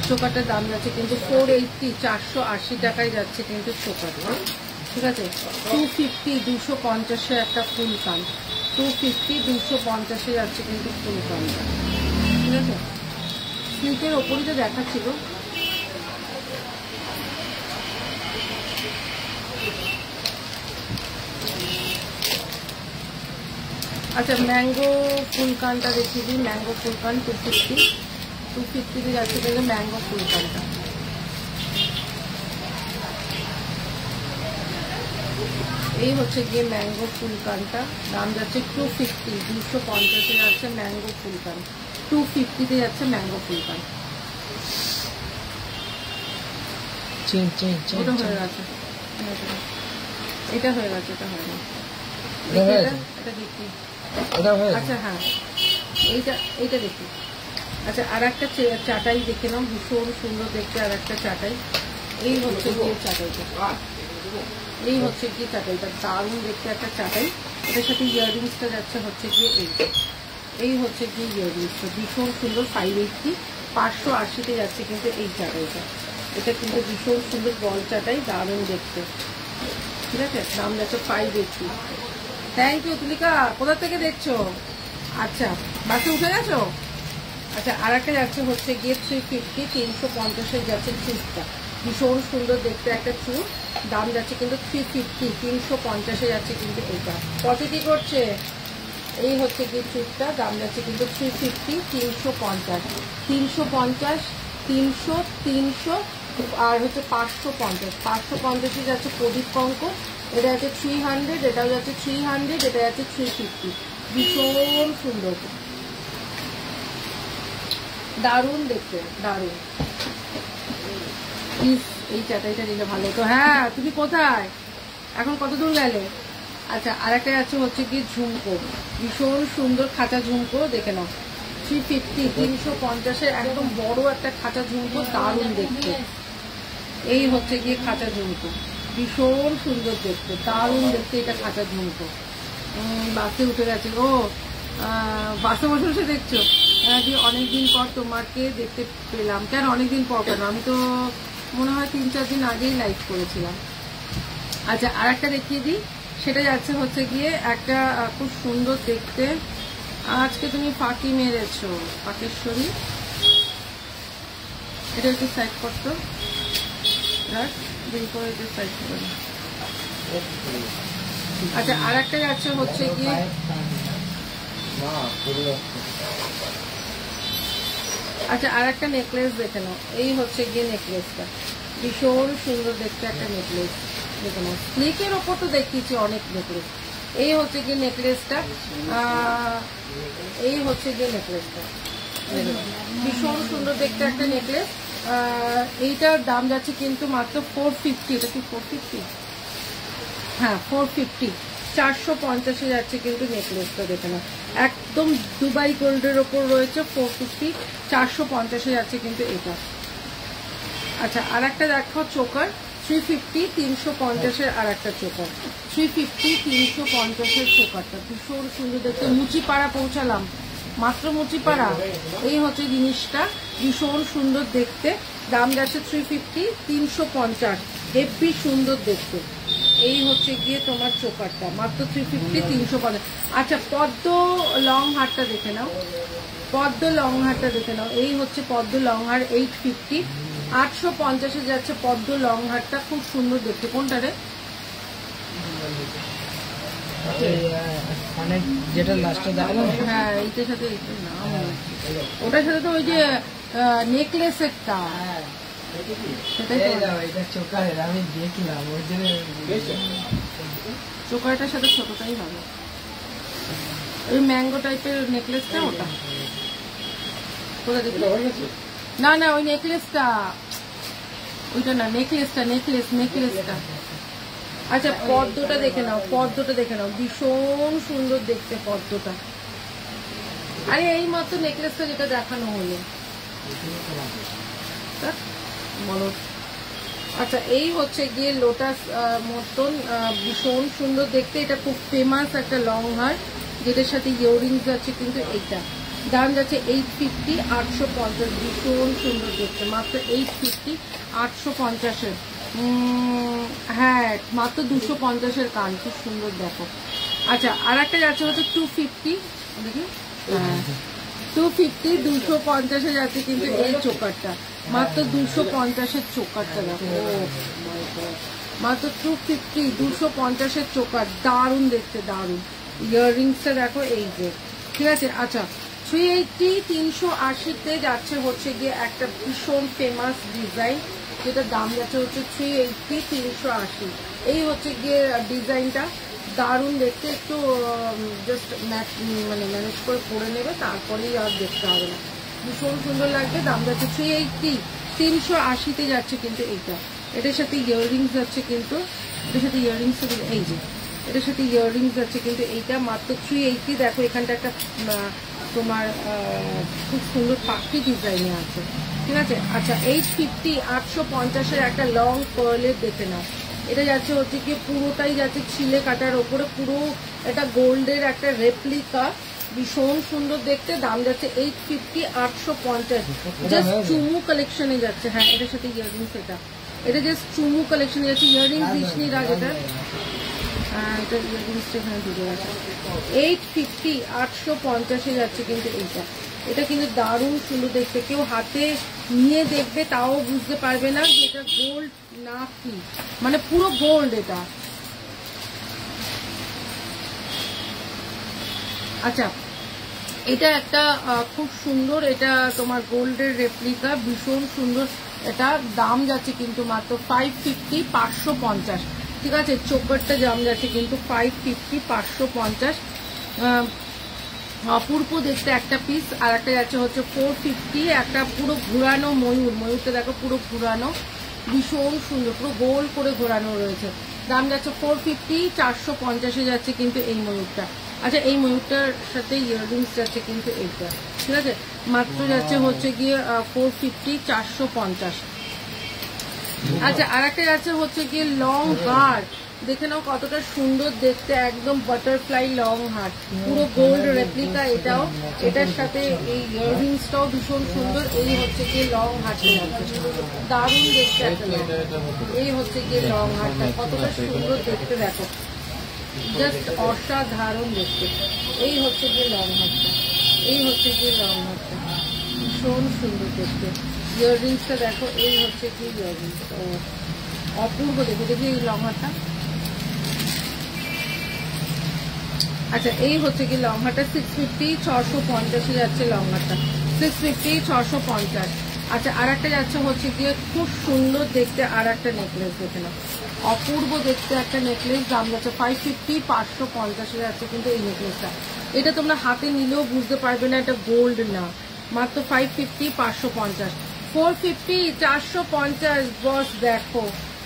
চোকারটার দাম যাচ্ছে কিন্তু 480, 480 টাকায় যাচ্ছে কিন্তু চোকারটা ঠিক আছে। 250, 250-এ একটা ফুল কান, 250, 250-এ যাচ্ছে কিন্তু ফুল কানটা ঠিক আছে। স্লিপের ওপরই তো দেখাচ্ছিল। আচ্ছা ম্যাঙ্গো ফুলকানটা দেখিয়ে দিই। ম্যাঙ্গো ফুলকান 250-250-তে যাচ্ছে কিন্তু ম্যাঙ্গো ফুলকানটা। এই হচ্ছে গিয়ে ম্যাঙ্গো ফুলকানটা, দাম যাচ্ছে 250, 250-এ যাচ্ছে ম্যাঙ্গো ফুলকান, 250-তে যাচ্ছে ম্যাঙ্গো ফুলকান। ওটা হয়ে গেছে, এটা হয়ে গেছে, এটা হয়ে গেছে, এটা দেখি। আচ্ছা হ্যাঁ এইটা দেখি। আচ্ছা আর একটা চাটাই দেখে নাও, ভীষণ সুন্দর দেখতে আর একটা চাটাই। এই হচ্ছে গিয়ে চাটাইটা, এই হচ্ছে গিয়ে চাটাইটা, দারুণ দেখতে একটা চাটাই। এটার সাথে ইয়াররিংসটা যাচ্ছে হচ্ছে গিয়ে এই হচ্ছে গিয়ে ইয়াররিংসটা, ভীষণ সুন্দর, 580, 580-তে যাচ্ছে কিন্তু এই চাটাইটা। এটা কিন্তু ভীষণ সুন্দর বল চাটাই, দারুণ দেখতে ঠিক আছে। দাম যাচ্ছে 580। থ্যাংক ইউ তুলিকা, কোথা থেকে দেখছো? আচ্ছা বাসে উঠে গেছো? আচ্ছা আর একটা যাচ্ছে হচ্ছে গিয়ে 350, 350-এ যাচ্ছে চুপটা, ভীষণ সুন্দর দেখতে একটা চুপ, দাম যাচ্ছে কিন্তু 350, 350-এ যাচ্ছে কিন্তু এটা। কত কি করছে? এই হচ্ছে গিয়ে চুপটা, দাম যাচ্ছে কিন্তু 350, 350, 350, 300, 300 আর হচ্ছে 550, 550-এ যাচ্ছে প্রদীপ কঙ্ক। এটা যাচ্ছে 300, এটাও যাচ্ছে 300, এটা যাচ্ছে 350, ভীষণ সুন্দর, দারুণ দেখতে, দারুণ। এই চাটাইটা নিলে ভালো হতো। হ্যাঁ তুমি কোথায় এখন, কত দূর গেলে? আচ্ছা আর একটা যাচ্ছে হচ্ছে কি ঝুমকো, ভীষণ সুন্দর খাঁচা ঝুমকো, দেখে নাও 350, 350-এর একদম বড় একটা খাঁচা ঝুমকো, দারুণ দেখতে। এই হচ্ছে গিয়ে খাঁচা ঝুমকো, ভীষণ সুন্দর দেখতে, দারুণ দেখতে এটা খাঁচা ঝুমকো। বাসে উঠে গেছে ও, বাসে বসে বসে দেখছো? অনেকদিন পর তোমাকে দেখতে পেলাম। কেন অনেকদিন পর কেন? আমি তো মনে হয় 3-4 দিন আগেই লাইভ করেছিলাম। আচ্ছা আর একটা দেখিয়ে দিই, সেটা যাচ্ছে হচ্ছে গিয়ে একটা খুব সুন্দর দেখতে। আজকে তুমি ফাঁকি মেরেছো পাকেশ্বরী, এটা একটু সাইড করতো, বের করে এটা সাইড করে নাও। আচ্ছা আর একটা যাচ্ছে হচ্ছে গিয়ে মা পড়ে যাচ্ছে। আচ্ছা আর একটা নেকলেস দেখে নাও, এই হচ্ছে গিয়ে নেকলেসটা ভীষণ সুন্দর দেখতে একটা নেকলেস দেখে নাও। স্লিকের ওপর তো দেখিয়েছি অনেক নেকলেস, এই হচ্ছে গিয়ে নেকলেসটা, এই হচ্ছে গিয়ে নেকলেসটা ভীষণ সুন্দর দেখতে একটা নেকলেস। এইটার দাম যাচ্ছে কিন্তু মাত্র 450। এটা কি 450? হ্যাঁ 450, 450 যাচ্ছে কিন্তু নেকলেসটা দেখে না, একদম দুবাই গোল্ডের ওপর রয়েছে 450, 450 যাচ্ছে কিন্তু এটা। আচ্ছা আর একটা দেখো চোকার 350, 350 আর একটা চোকার 350, 350 চোকারটা ভীষণ সুন্দর দেখতে। মুচিপাড়া পৌঁছালাম, মাত্র মুচিপাড়া। এই হচ্ছে জিনিসটা ভীষণ সুন্দর দেখতে, দাম যাচ্ছে 350, 350, হেভি সুন্দর দেখতে। এই হচ্ছে গিয়ে তোমার চোকারটা মাত্র 350, 350। আচ্ছা পদ্ম লং হারটা দেখে নাও, পদ্ম লং হারটা দেখে নাও, এই হচ্ছে পদ্ম লং হার 850, 850 যাচ্ছে পদ্ম লং হারটা, খুব সুন্দর দেখতে। কোনটা রে? যেটা লাস্টে দেখালাম, হ্যাঁ এইটার সাথে এইটার নাম ওটার সাথে তো ওই যে নেকলেসেরটা, সেটাই তো এটা চোকারের আমি দেখলাম ওই জন্য চোকারটার সাথে ছোটটাই হবে। ওই ম্যাঙ্গো টাইপের নেকলেসটা ওটা কোথায় দেখলে? না না ওই নেকলেসটা, ওইটা না, নেকলেসটা নেকলেসটা। আচ্ছা পদ্মটা দেখে নাও, পদ্মটা দেখে নাও ভীষণ সুন্দর দেখতে পদ্মটা। আরে এই মাত্র নেকলেসটা যেটা দেখানো হলো বলো। আচ্ছা এই হচ্ছে গিয়ে লোটাস মতন ভীষণ সুন্দর দেখতে, এটা খুব ফেমাস একটা লং হার যেটার সাথে ইয়াররিংস আছে কিন্তু এইটা দাম যাচ্ছে 850, 850, ভীষণ সুন্দর দেখতে মাত্র 850, 850। হ্যাঁ মাত্র 250 কান, খুব সুন্দর দেখো। আচ্ছা আর একটা যাচ্ছে হচ্ছে 250, দেখি 250, 250 যাচ্ছে কিন্তু এই চোকারটা মাত্র 250 চোকারটা দেখো, মাত্র 250, 250 চোকার, দারুণ দেখতে দারুণ। ইয়াররিংসটা দেখো এই যে, ঠিক আছে। আচ্ছা 380, 380 যাচ্ছে হচ্ছে গিয়ে একটা ভীষণ ফেমাস ডিজাইন যেটা দাম যাচ্ছে হচ্ছে 380, 380। এই হচ্ছে গিয়ে ডিজাইনটা দারুণ দেখতে, একটু জাস্ট মানে ম্যানেজ করে পরে নেবে, তারপরেই আর দেখতে হবে না, ভীষণ সুন্দর লাগবে। দাম যাচ্ছে 380, 380 যাচ্ছে কিন্তু এইটা। এটার সাথে ইয়াররিংস যাচ্ছে কিন্তু, এটার সাথে ইয়াররিংস এই যে, এটার সাথে ইয়াররিংস যাচ্ছে কিন্তু এইটা মাত্র 380। দেখো এখানটা একটা তোমার খুব সুন্দর পাখি ডিজাইনে আছে, ঠিক আছে। আচ্ছা 850, 850 একটা লং পার্লের দেখে নাও, এটা যাচ্ছে হচ্ছে কি পুরোটাই যাচ্ছে ছিলে কাটার ওপরে, পুরো এটা গোল্ডের একটা রেপ্লিকা, ভীষণ সুন্দর দেখতে। দাম যাচ্ছে 850, 850, জাস্ট চুমু কালেকশনে যাচ্ছে। হ্যাঁ এটার সাথে ইয়াররিংস, এটা জাস্ট চুমু কালেকশনে যাচ্ছে, ইয়াররিংস দিসনি রাজ এটা। হ্যাঁ এটা ইয়াররিংসটা এখানে ঢুকে গেছে। 850, 850 যাচ্ছে কিন্তু এইটা। এটা কিন্তু দারুণ সুন্দর দেখতে, কেউ হাতে নিয়ে দেখবে তাও বুঝতে পারবে না যে এটা গোল্ড না কি, মানে পুরো গোল্ড এটা। আচ্ছা এটা একটা খুব সুন্দর, এটা তোমার গোল্ডের রেপ্লিকা, ভীষণ সুন্দর। এটা দাম যাচ্ছে কিন্তু মাত্র 550, 550, ঠিক আছে। চোকারটা দাম যাচ্ছে কিন্তু 550, 550। অপূর্ব দেখতে একটা পিস। আর একটা যাচ্ছে হচ্ছে 450, একটা পুরো ঘুরানো ময়ূর, ময়ূরটা দেখো পুরো ঘুরানো, ভীষণ সুন্দর, পুরো গোল করে ঘোরানো রয়েছে। দাম যাচ্ছে 450, 450 যাচ্ছে কিন্তু এই ময়ূরটা। আচ্ছা এই ময়ূরটার সাথে ইয়াররিংস যাচ্ছে কিন্তু এইটা, ঠিক আছে। মাত্র যাচ্ছে হচ্ছে গিয়ে 450, 450। আচ্ছা আর একটা যাচ্ছে হচ্ছে গিয়ে লং হার, দেখে নাও কতটা সুন্দর দেখতে, একদম বাটারফ্লাই লং হার, পুরো গোল্ড রেপ্লিকা এটাও, এটার সাথে এই ইয়াররিংসটাও ভীষণ সুন্দর। এই হচ্ছে গিয়ে লং হারটা যাচ্ছে, দারুণ দেখতে একটা, এই হচ্ছে গিয়ে লং হারটা, কতটা সুন্দর দেখতে দেখো, জাস্ট অসাধারণ দেখতে। এই হচ্ছে গিয়ে লং হারটা, এই হচ্ছে গিয়ে লং হারটা, ভীষণ সুন্দর দেখতে। ইয়াররিংসটা দেখো, এই হচ্ছে কি ইয়াররিংস, ও অপূর্ব দেখো, দেখি এই লং হারটা। আচ্ছা এই হচ্ছে কি লং হারটা 650, 650 যাচ্ছে লং হারটা, 650, 650। আচ্ছা আর একটা যাচ্ছে হচ্ছে গিয়ে খুব সুন্দর দেখতে আর একটা নেকলেস, দেখে নাও অপূর্ব দেখতে একটা নেকলেস, দাম যাচ্ছে 550, 550 যাচ্ছে কিন্তু এই নেকলেসটা। এটা তোমরা হাতে নিলেও বুঝতে পারবে না এটা গোল্ড না, মাত্র 550, 550, 450, 450। বস দেখো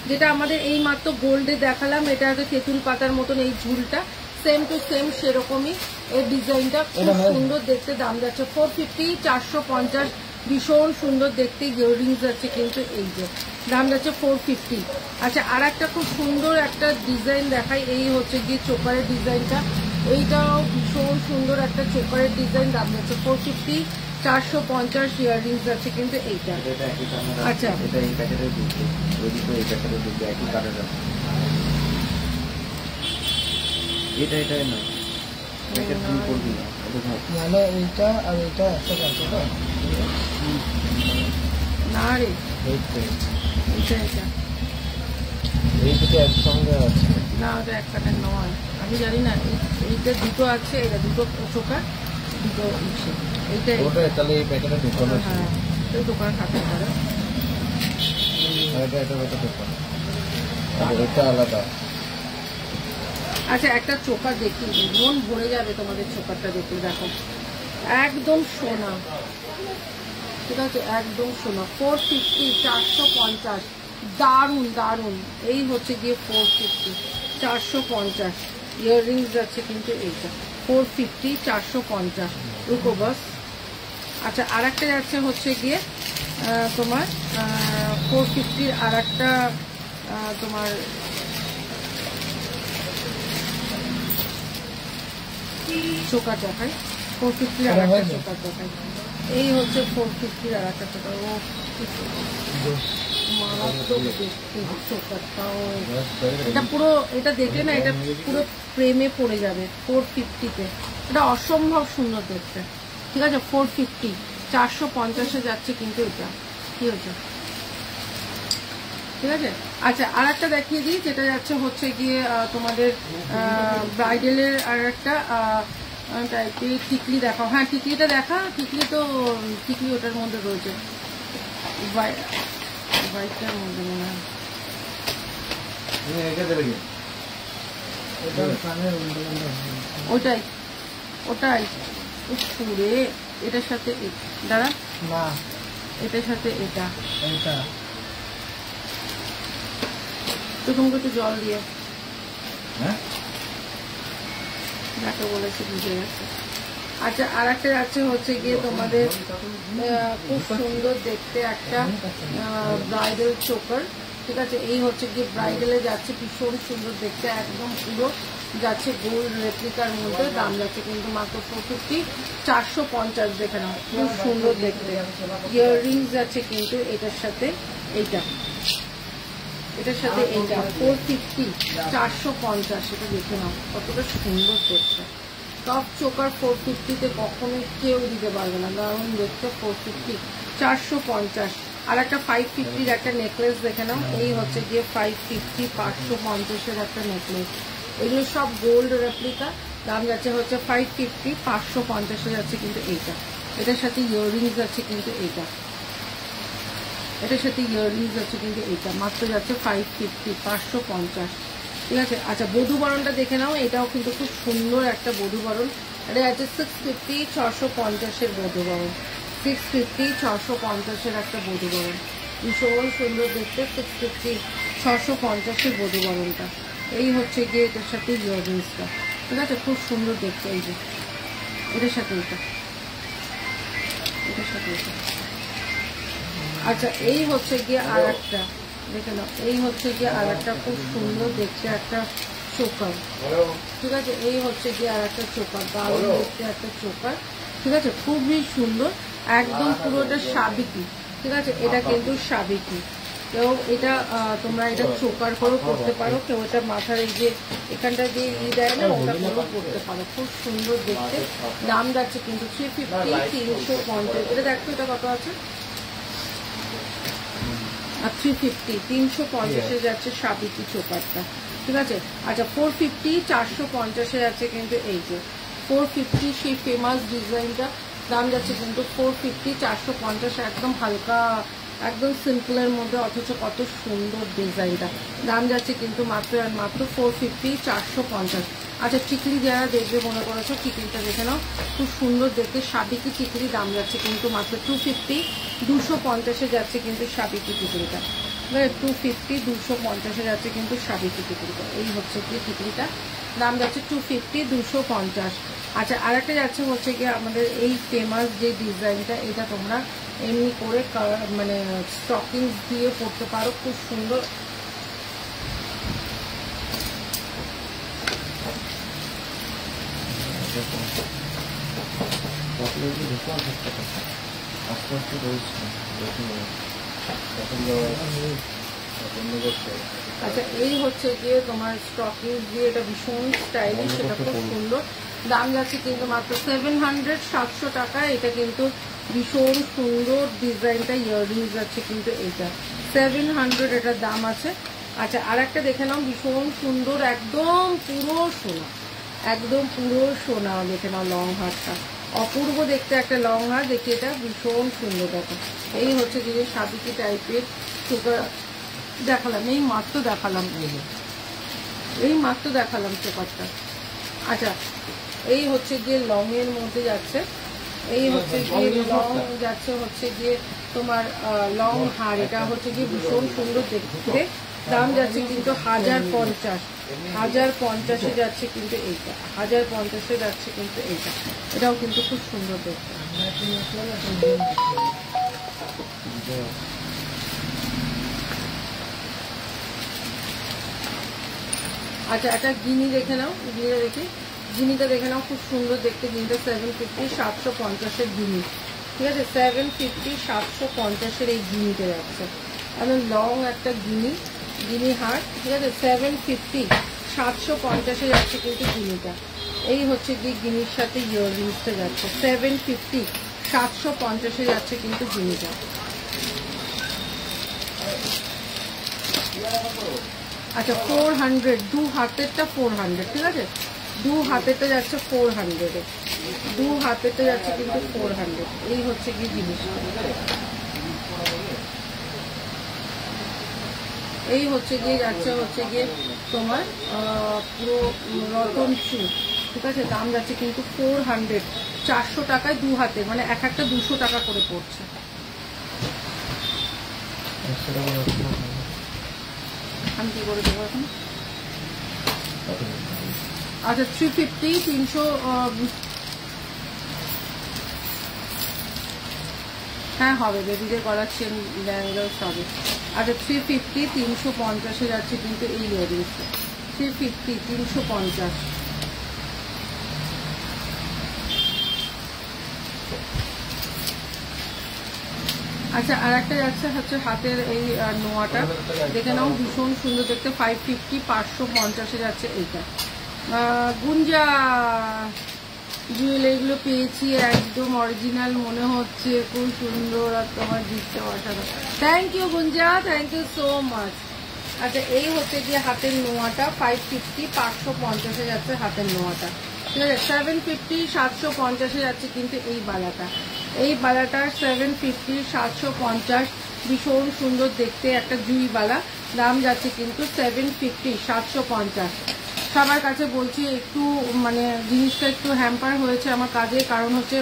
যেটা আমাদের এই মাত্র গোল্ডে দেখালাম, এটা হচ্ছে তেঁতুল পাতার মতন এই ঝুলটা, সেম টু সেম সেরকমই এর ডিজাইনটা, খুব সুন্দর দেখতে, দাম যাচ্ছে 450, 450। ভীষণ সুন্দর দেখতে ইয়াররিংস যাচ্ছে কিন্তু এই যে, দাম যাচ্ছে 450। আচ্ছা আর একটা খুব সুন্দর একটা ডিজাইন দেখাই, এই হচ্ছে গিয়ে চোকারের ডিজাইনটা, এইটাও ভীষণ সুন্দর একটা চোকারের ডিজাইন, দাম যাচ্ছে 450, 450 ইয়াররিংস যাচ্ছে কিন্তু এইটা। আচ্ছা এটা এই প্যাকেটে ঢুকবে, ওইদিকে এই প্যাকেটে ঢুকবে, একই কালার আছে। এটা নয়, প্যাকেট তুমি করবি না, এটা ভাব। মানে এইটা আর এইটা একটা আছে তো? না রে, এই তো, এটা এটা এই দুটো একসঙ্গে আছে। না, ওটা এক কাটার নয়, আমি জানি না। এইটা দুটো আছে, এটা দুটো চোখা, দুটো ইসে, এইটা ওটা তাহলে এই প্যাকেটে ঢুকানো ছিল। হ্যাঁ এই দোকান থাকতে পারে। এটা ঢুকানো, আর এটা আলাদা। আচ্ছা একটা চোখা দেখি, মন ভরে যাবে তোমাদের চোখাটা দেখে, দেখো একদম সোনা, ঠিক আছে একদম সোনা, 450, 450, দারুন দারুন। এই হচ্ছে গিয়ে 450, 450 ইয়াররিংস যাচ্ছে কিন্তু এইটা 450, 450 রুকো বাস। আচ্ছা আর একটা যাচ্ছে হচ্ছে গিয়ে তোমার 450 আর একটা তোমার চোকার দেখায়, 450 আর একটা চোকার দেখায়, এই হচ্ছে 450 আর একটা চোকার। ও মারাত্মক দেখতে চোকারটাও, এটা পুরো, এটা দেখলে না এটা পুরো প্রেমে পড়ে যাবে 450-তে, এটা অসম্ভব সুন্দর দেখতে, ঠিক আছে 450, 450-এ যাচ্ছে কিন্তু এটা, কি হচ্ছে ঠিক আছে। আচ্ছা আর একটা দেখিয়ে দিই, যেটা যাচ্ছে হচ্ছে গিয়ে তোমাদের ব্রাইডালের আর একটা টাইপের টিকলি দেখাও। হ্যাঁ টিকলিটা দেখা, টিকলি তো টিকলি ওটার মধ্যে রয়েছে, হোয়াইটটার মধ্যে মনে হয়। ওটাই ওটাই পুরে, এটার সাথে দাঁড়া না, এটার সাথে এটা, এইটা তো তুমি একটু জল দিয়ে, হ্যাঁ যাকে বলেছে বুঝে গেছে। আচ্ছা আর একটা যাচ্ছে হচ্ছে গিয়ে তোমাদের খুব সুন্দর দেখতে একটা ব্রাইডাল চোকার, ঠিক আছে এই হচ্ছে গিয়ে ব্রাইডালে যাচ্ছে, ভীষণ সুন্দর দেখতে, একদম পুরো যাচ্ছে গোল্ড রেপ্লিকার মধ্যে, দাম যাচ্ছে কিন্তু মাত্র 450, 450 দেখে নাও, খুব সুন্দর দেখতে। ইয়াররিংস যাচ্ছে কিন্তু এটার সাথে এইটা, এটার সাথে এইটা 450, 450, সেটা দেখে নাও কতটা সুন্দর দেখতে। টপ চোকার 450-তে কখনোই কেউ দিতে পারবে না, দারুণ দেখতে 450, 450। আর একটা 550-র একটা নেকলেস দেখে নাও, এই হচ্ছে গিয়ে 550, 550-এর একটা নেকলেস, এগুলো সব গোল্ড রেপ্লিকা, দাম যাচ্ছে হচ্ছে 550, 550-এ যাচ্ছে কিন্তু এইটা, এটার সাথে ইয়াররিংস যাচ্ছে কিন্তু এইটা, এটার সাথে ইয়াররিংস যাচ্ছে কিন্তু এইটা, মাত্র যাচ্ছে 550, 550, ঠিক আছে। আচ্ছা বধূবরণটা দেখে নাও, এটাও কিন্তু খুব সুন্দর একটা বধূবরণ, এটা আছে 650, 650-এর বধূবরণ, 650, 650-এর একটা বধূবরণ, ভীষণ সুন্দর দেখতে 650, 650-এর বধূবরণটা, এই হচ্ছে গিয়ে এটার সাথে ইয়াররিংসটা, ঠিক আছে খুব সুন্দর দেখতে, এই যে এটার সাথে এটা, এটার সাথে এটা। আচ্ছা এই হচ্ছে গিয়ে আর একটা দেখে নাও, এই হচ্ছে গিয়ে আর একটা খুব সুন্দর দেখতে একটা চোকার, ঠিক আছে এই হচ্ছে গিয়ে আর একটা চোকার, দারুণ দেখতে একটা চোকার, ঠিক আছে খুবই সুন্দর, একদম পুরোটা সাবিকি, ঠিক আছে এটা কিন্তু সাবিকি। কেউ এটা তোমরা এটা চোকার করেও করতে পারো, কেউ এটা মাথার এই যে এখানটা দিয়ে দেয় না ওটা করেও করতে পারো, খুব সুন্দর দেখতে, দাম যাচ্ছে কিন্তু 350, 350। এটা দেখো এটা কত আছে, আর 350 350 যাচ্ছে সাবিকি চোকারটা, ঠিক আছে। আচ্ছা 450 450 যাচ্ছে কিন্তু এই যে 450 সেই ফেমাস ডিজাইনটা, দাম যাচ্ছে কিন্তু 450 450, একদম হালকা একদম সিম্পলের মধ্যে, অথচ কত সুন্দর ডিজাইনটা, দাম যাচ্ছে কিন্তু মাত্র আর মাত্র 450 450। আচ্ছা টিকলি যারা দেখবে মনে করেছো টিকলিটা দেখে নাও, খুব সুন্দর দেখতে সাবিকি টিকলি, দাম যাচ্ছে কিন্তু মাত্র 250 250 যাচ্ছে কিন্তু সাবিকি টিকলিটা, 250 250 যাচ্ছে কিন্তু সাবিকি টিকলিটা। এই হচ্ছে কি টিকলিটা, দাম যাচ্ছে 250 250। আচ্ছা আরেকটা যাচ্ছে হচ্ছে কি আমাদের এই ফেমাস যে ডিজাইনটা, এটা তোমরা এমনি করে মানে স্টকিংস দিয়ে পরতে পারো, খুব সুন্দর। আস্তে আস্তে রয়েছে আচ্ছা এই হচ্ছে গিয়ে তোমার স্টকিংস দিয়ে, এটা ভীষণ স্টাইলিশ, এটা খুব সুন্দর, দাম যাচ্ছে কিন্তু মাত্র 700 700 টাকা। এটা কিন্তু ভীষণ সুন্দর ডিজাইনটা, ইয়াররিংস যাচ্ছে কিন্তু এটা 700 এটার দাম আছে। আচ্ছা আর একটা দেখে নাও, ভীষণ সুন্দর একদম পুরো সোনা, একদম পুরো সোনা, দেখে নাও লং হারটা, অপূর্ব দেখতে একটা লং হার, দেখে এটা ভীষণ সুন্দর। দেখো এই হচ্ছে যে সাবিকি টাইপের চোকার দেখালাম, এই মাত্র দেখালাম চোকারটা। আচ্ছা এই হচ্ছে গিয়ে লং এর মধ্যে যাচ্ছে, এই হচ্ছে গিয়ে লং যাচ্ছে হচ্ছে গিয়ে তোমার লং হার, এটা হচ্ছে গিয়ে ভীষণ সুন্দর দেখতে, দাম যাচ্ছে কিন্তু 1050 যাচ্ছে কিন্তু এইটা, 1050 যাচ্ছে কিন্তু এইটা, এটাও কিন্তু খুব সুন্দর দেখতে। আচ্ছা একটা গিনি দেখে নাও, গিনিটা দেখে নাও, খুব সুন্দর দেখতে, গিনিটা 750 750 গিনি, ঠিক আছে, 750 750 এই গিনিটা যাচ্ছে, একদম লং একটা গিনি হার, ঠিক আছে, 750 750 যাচ্ছে কিন্তু গিনিটা। এই হচ্ছে গিয়ে গিনির সাথে ইয়াররিংসটা যাচ্ছে, 750 750 যাচ্ছে কিন্তু গিনিটা। আচ্ছা 400 দু হাতেরটা 400, ঠিক আছে, দু হাতেরটা যাচ্ছে 400, দু হাতেরটা যাচ্ছে কিন্তু 400। এই হচ্ছে কি জিনিসটা, এই হচ্ছে গিয়ে যাচ্ছে হচ্ছে গিয়ে তোমার পুরো রতন চুর, ঠিক আছে, দাম যাচ্ছে কিন্তু 400 400 টাকায় দু হাতে, মানে এক একটা 200 টাকা করে পড়ছে। আমি কি করে দেবো এখন? আচ্ছা 350 300, হ্যাঁ হবে, বেবিদের গলার চেন ব্যাঙ্গেলস হবে। আচ্ছা 350 350 যাচ্ছে কিন্তু এই ইয়াররিংসটা, 350 350। আচ্ছা আর একটা যাচ্ছে হচ্ছে হাতের এই নোয়াটা, দেখে নাও ভীষণ সুন্দর দেখতে, 550 550 যাচ্ছে এইটা। গুঞ্জা জুয়েলারিগুলো পেয়েছি একদম অরিজিনাল মনে হচ্ছে, খুব সুন্দর, আর তোমার দিকটা অসাধারণ, thank you Gunja, thank you so much. আচ্ছা এই হচ্ছে গিয়ে হাতের নোয়াটা, 550 550 যাচ্ছে হাতের নোয়াটা, ঠিক আছে, 750 750 যাচ্ছে কিন্তু এই বালাটা, এই বালাটার 750 750, ভীষণ সুন্দর দেখতে একটা জুই বালা, দাম যাচ্ছে কিন্তু 750 750। সবার কাছে বলছি একটু মানে জিনিসটা একটু হ্যাম্পার হয়েছে আমার কাজে, কারণ হচ্ছে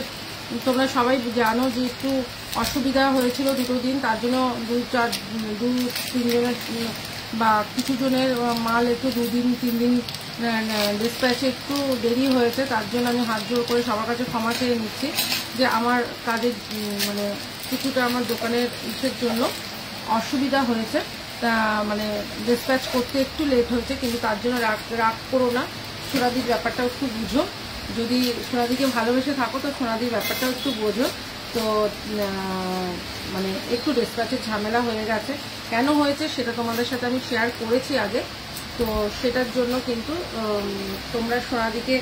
তোমরা সবাই জানো যে একটু অসুবিধা হয়েছিল দুটো দিন, তার জন্য 2-3 জনের বা কিছু জনের মাল একটু 2-3 দিন ডিসপ্যাচে একটু দেরি হয়েছে, তার জন্য আমি হাত জোর করে সবার কাছে ক্ষমা চেয়ে নিচ্ছি যে আমার কাজের মানে কিছুটা আমার দোকানের ইসের জন্য অসুবিধা হয়েছে, তা মানে ডিসপ্যাচ করতে একটু লেট হয়েছে, কিন্তু তার জন্য রাগ করো না, সোনাদির ব্যাপারটাও একটু বুঝো, যদি সোনাদিকে ভালোবেসে থাকো তো সোনাদির ব্যাপারটাও একটু বোঝো। তো মানে একটু ডিসপ্যাচের ঝামেলা হয়ে গেছে, কেন হয়েছে সেটা তোমাদের সাথে আমি শেয়ার করেছি আগে, তো সেটার জন্য কিন্তু তোমরা সোনাদিকে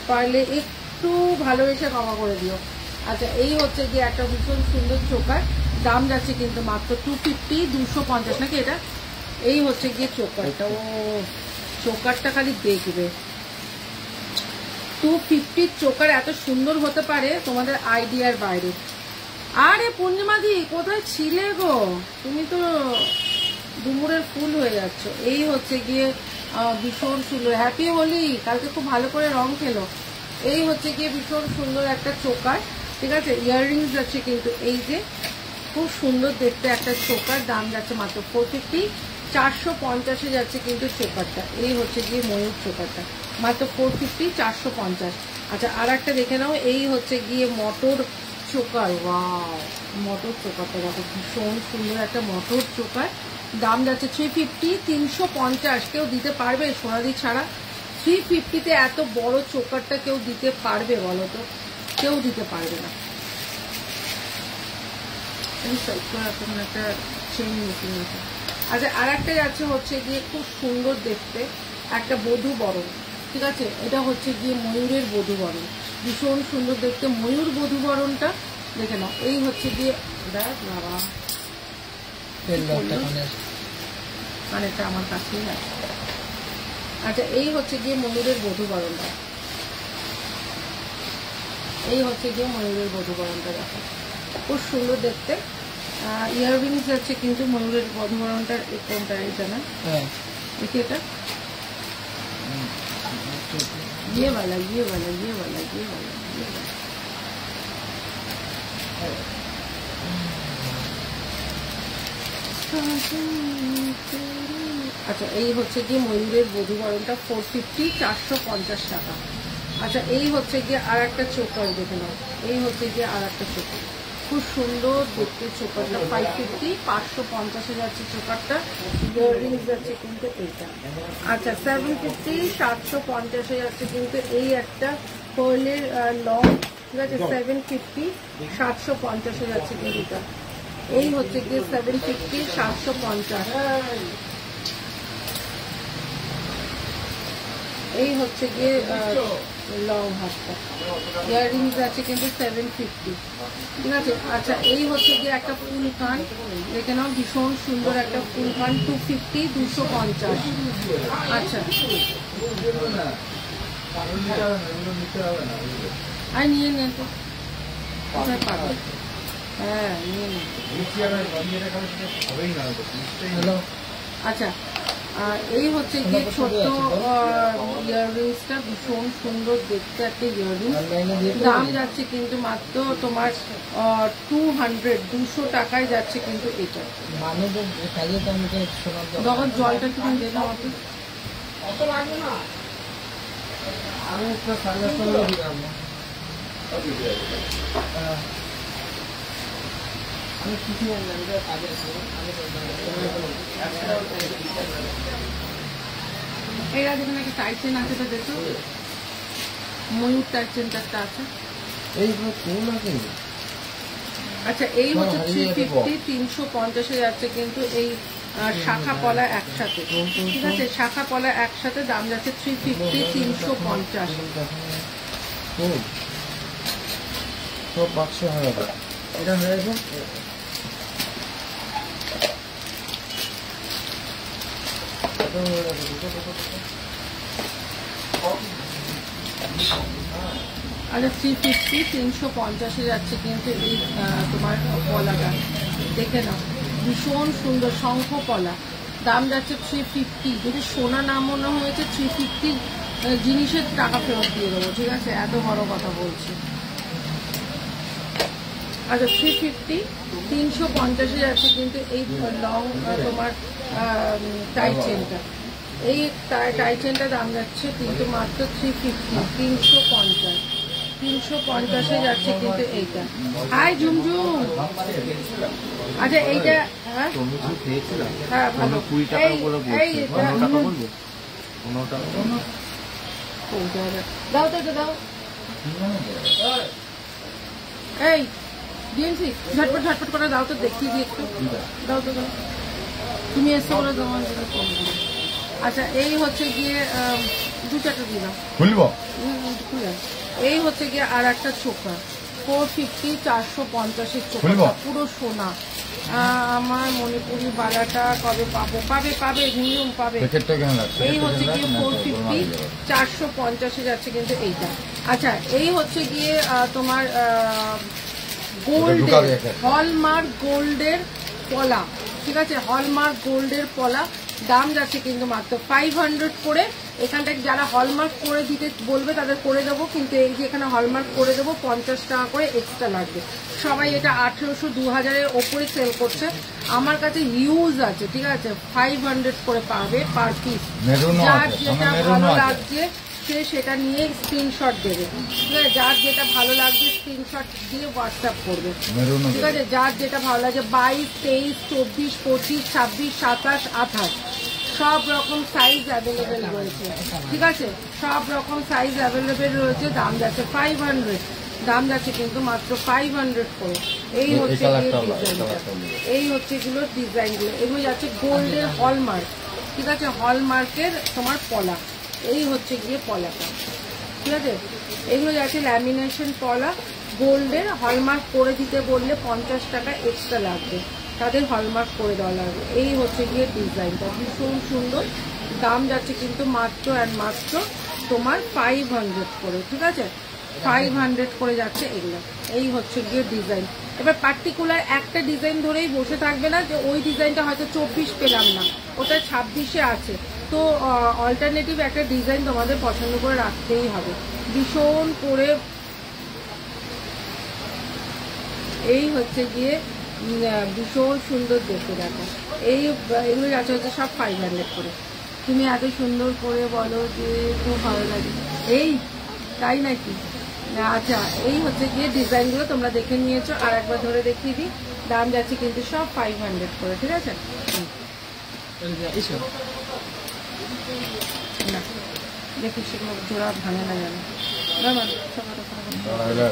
পারলে একটু ভালোবেসে ক্ষমা করে দিও। আচ্ছা এই হচ্ছে গিয়ে একটা ভীষণ সুন্দর চোকার, দাম যাচ্ছে কিন্তু মাত্র 250, 250 নাকি এটা। এই হচ্ছে গিয়ে চোকারটা, ও চোকারটা খালি দেখবে, 250 চোকার এত সুন্দর হতে পারে তোমাদের আইডিয়ার বাইরে। আরে পূর্ণিমাদি কোথায় ছিলে গো, তুমি তো ডুমুরের ফুল হয়ে যাচ্ছ। এই হচ্ছে গিয়ে ভীষণ সুন্দর, হ্যাপি হোলি, কালকে খুব ভালো করে রং খেলো। এই হচ্ছে গিয়ে ভীষণ সুন্দর একটা চোকার, ঠিক আছে। ইয়াররিংস যাচ্ছে কিন্তু এই যে খুব সুন্দর দেখতে একটা চোকার, দাম যাচ্ছে মাত্র 450, 450 যাচ্ছে কিন্তু চোকারটা। এই হচ্ছে গিয়ে ময়ূর চোকারটা মাত্র 450, 450। আচ্ছা আর একটা দেখে নাও, এই হচ্ছে গিয়ে মটর চোকার, ওয়াও মটর চোকারটা দেখো, ভীষণ সুন্দর একটা মটর চোকার, দাম যাচ্ছে 350, 350। কেউ দিতে পারবে সোনালি ছাড়া? 350-তে এত বড় চোকারটা কেউ দিতে পারবে বলো তো? কেউ দিতে পারবে না। একটা চেন মেশিন আছে। আচ্ছা আর একটা যাচ্ছে হচ্ছে গিয়ে খুব সুন্দর দেখতে একটা বধূ বরণ, ঠিক আছে। এটা হচ্ছে গিয়ে ময়ূরের বধূ বরণ, ভীষণ সুন্দর দেখতে ময়ূর বধূ বরণটা দেখে নাও। এই হচ্ছে গিয়ে দেখ বাবা কানেরটা আমার কাছেই আছে। আচ্ছা এই হচ্ছে গিয়ে ময়ূরের বধূ বরণটা, এই হচ্ছে গিয়ে ময়ূরের বধূ বরণটা দেখো, খুব সুন্দর দেখতে। ইয়াররিংস যাচ্ছে কিন্তু ময়ূরের বধূ বরণটার কোনটা, এটা না দেখি, এটা ये वाला ये वाला ये वाला ये वाला ये वाला। আচ্ছা এই হচ্ছে গিয়ে ময়ূরের বধূ বরণটা 450, 450 টাকা। আচ্ছা এই হচ্ছে গিয়ে আর একটা চোকার দেখে নাও, এই হচ্ছে গিয়ে আর একটা চোকার, খুব সুন্দর দেখতে চোকারটা 550, 550 যাচ্ছে চোকারটা। ইয়াররিংস যাচ্ছে কিন্তু এইটা। আচ্ছা 750, 750 যাচ্ছে কিন্তু এই একটা পার্লের লং, ঠিক আছে। 750, 750 যাচ্ছে কিন্তু এটা। এই হচ্ছে গিয়ে 750, 750। এই হচ্ছে গিয়ে লং হাতটা, ইয়াররিংস আছে কিন্তু 750, ঠিক আছে। আচ্ছা এই হচ্ছে গিয়ে একটা ফুল কান দেখে নাও, ভীষণ সুন্দর একটা ফুল কান, 250, 250। আচ্ছা আর নিয়ে নে তো, কোথায় পাবে? হ্যাঁ নিয়ে নে। আচ্ছা এই হচ্ছে গিয়ে ছোট্ট ইয়াররিংসটা, ভীষণ সুন্দর দেখতে একটা ইয়াররিংস, দাম যাচ্ছে কিন্তু মাত্র তোমার 200, 200 টাকায় যাচ্ছে কিন্তু এটা। তখন জলটা কি দিয়ে দাও আপনি? আমি একটা সাড়ে দিলাম, আমি কিছু এরা যেখানে একটা টাইট চেন আছে, তো দেখো ময়ূর টাইট চেনটা আছে। আচ্ছা এই হচ্ছে 350, 350 যাচ্ছে কিন্তু এই শাখা পলা একসাথে, ঠিক আছে। শাখা পলা একসাথে দাম যাচ্ছে 350, 350। সব বাক্স হয়ে গেল, এটা হয়ে গেছে। আচ্ছা 350, 350 যাচ্ছে কিন্তু এই তোমার কলাটা দেখে নাও, ভীষণ সুন্দর শঙ্খ কলা, দাম যাচ্ছে 350। যদি সোনা না মনে হয়েছে 350 জিনিসের টাকা ফেরত দিয়ে দেবো, ঠিক আছে, এত বড় কথা বলছি। আচ্ছা 350, 350 যাচ্ছে কিন্তু এই লং তোমার টাইট চেনটা, এই টাইট চেনটা দাম যাচ্ছে কিন্তু মাত্র 350, 350, 350 যাচ্ছে কিন্তু এইটা। হাই ঝুমঝুম। আচ্ছা এইটা হ্যাঁ হ্যাঁ ভালো, দাও তো দাও, এই ডিএমসি ঝটপট ঝটপট করে দাও তো, দেখিয়ে দিই একটু, দাও তো দাও, তুমি এসে বলে তোমার। আচ্ছা এই হচ্ছে গিয়ে 2-4টা দিলাম, এই হচ্ছে গিয়ে আর একটা চোখা 450, 450 চোখা, পুরো সোনা, আমার মণিপুরি বালাটা কবে পাবো? পাবে ঘুমিয়ে পাবে। এই হচ্ছে গিয়ে 450, 450 যাচ্ছে কিন্তু এইটা। আচ্ছা এই হচ্ছে গিয়ে তোমার গোল্ডের হলমার্ক গোল্ডের পলা, ঠিক আছে, হলমার্ক গোল্ডের পলা, দাম যাচ্ছে কিন্তু মাত্র 500 করে। এখানটায় যারা হলমার্ক করে দিতে বলবে তাদের করে দেবো, কিন্তু এই যে এখানে হলমার্ক করে দেবো 50 টাকা করে এক্সট্রা লাগবে। সবাই এটা 1800, 2000-এর ওপরে সেল করছে, আমার কাছে ইউজ আছে, ঠিক আছে, 500 করে পাবে পার পিস। যার যেটা ভালো লাগছে সে সেটা নিয়ে স্ক্রিনশট দেবে, ঠিক আছে, যার যেটা ভালো লাগছে স্ক্রিনশট দিয়ে হোয়াটসঅ্যাপ করবে, ঠিক আছে, যার যেটা ভালো লাগে। 22, 23, 24, 25, 26, 27, 28 সব রকম সাইজ অ্যাভেলেবেল রয়েছে, ঠিক আছে, সব রকম সাইজ অ্যাভেলেবেল রয়েছে। দাম যাচ্ছে 500, দাম যাচ্ছে কিন্তু মাত্র 500 করে। এই হচ্ছে এই হচ্ছে এগুলো ডিজাইনগুলো, এগুলো যাচ্ছে গোল্ডের হলমার্ক, ঠিক আছে, হলমার্কের তোমার পলা। এই হচ্ছে গিয়ে পলাটা, ঠিক আছে, এগুলো যাচ্ছে ল্যামিনেশন পলা, গোল্ডের। হলমার্ক করে দিতে বললে 50 টাকা এক্সট্রা লাগবে, তাদের হলমার্ক করে দেওয়া লাগবে। এই হচ্ছে গিয়ে ডিজাইনটা, ভীষণ সুন্দর। দাম যাচ্ছে কিন্তু মাত্র আর মাত্র তোমার 500 করে, ঠিক আছে, 500 করে যাচ্ছে এগুলো। এই হচ্ছে গিয়ে ডিজাইন। এবার পার্টিকুলার একটা ডিজাইন ধরেই বসে থাকবে না যে ওই ডিজাইনটা হয়তো 24 পেলাম না, ওটা 26-এ আছে, তো অল্টারনেটিভ একটা ডিজাইন তোমাদের পছন্দ করে রাখতেই হবে। ভীষণ করে এই হচ্ছে গিয়ে ভীষণ সুন্দর দেখতে, দেখো এই এগুলো যাচ্ছে হচ্ছে সব 500 করে। তুমি এত সুন্দর করে বলো যে খুব ভালো লাগে, এই তাই নাকি? আচ্ছা এই হচ্ছে গিয়ে ডিজাইনগুলো তোমরা দেখে নিয়েছো, আর একবার ধরে দেখিয়ে দিই। দাম যাচ্ছে কিন্তু সব 500 করে, ঠিক আছে। না দেখি সেগুলো জোড়া ভাঙে না জানো।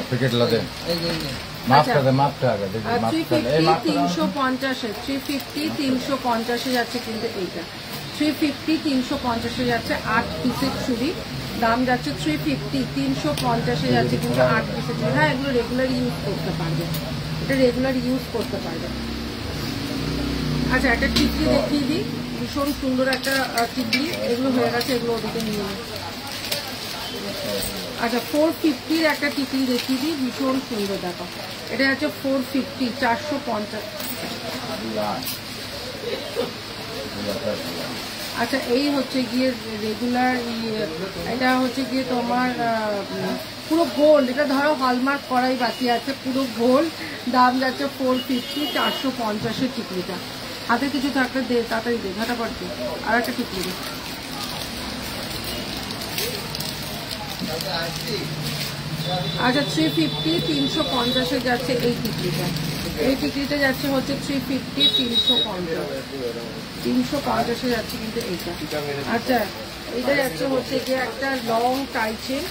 প্যাকেট লাগে আচ্ছা 350 যাচ্ছে কিন্তু এইটা 350 যাচ্ছে 8 পিসের চুড়ি। দাম যাচ্ছে 350 যাচ্ছে কিন্তু 8 পিসের চুড়ি। হ্যাঁ এগুলো রেগুলার ইউজ করতে পারবে, এটা রেগুলার ইউজ করতে পারবে। আচ্ছা একটা টিকলি দেখিয়ে দিই, ভীষণ সুন্দর একটা টিকলি। এগুলো হয়ে গেছে, এগুলো ওদিকে নিয়ে নিই। আচ্ছা 450 একটা টিকলি দেখিয়ে দিই, ভীষণ সুন্দর দেখো। এটা হচ্ছে 450, 450। আচ্ছা এই হচ্ছে গিয়ে রেগুলার, এটা হচ্ছে গিয়ে তোমার পুরো গোল্ড, এটা ধরো হলমার্ক করাই বাকি আছে, পুরো গোল্ড। দাম যাচ্ছে 450, 450-এর টিকলিটা। হাতে কিছু থাকলে দে, তাড়াতাড়ি দে, ঘাটাপট দে। আর একটা টিকলি দে। আচ্ছা 350, 350 যাচ্ছে এই টিকলিটা। এই টিকলিটা যাচ্ছে হচ্ছে 350, 350 যাচ্ছে কিন্তু এইটা। আচ্ছা এটা যাচ্ছে হচ্ছে গিয়ে একটা লং টাইচেন,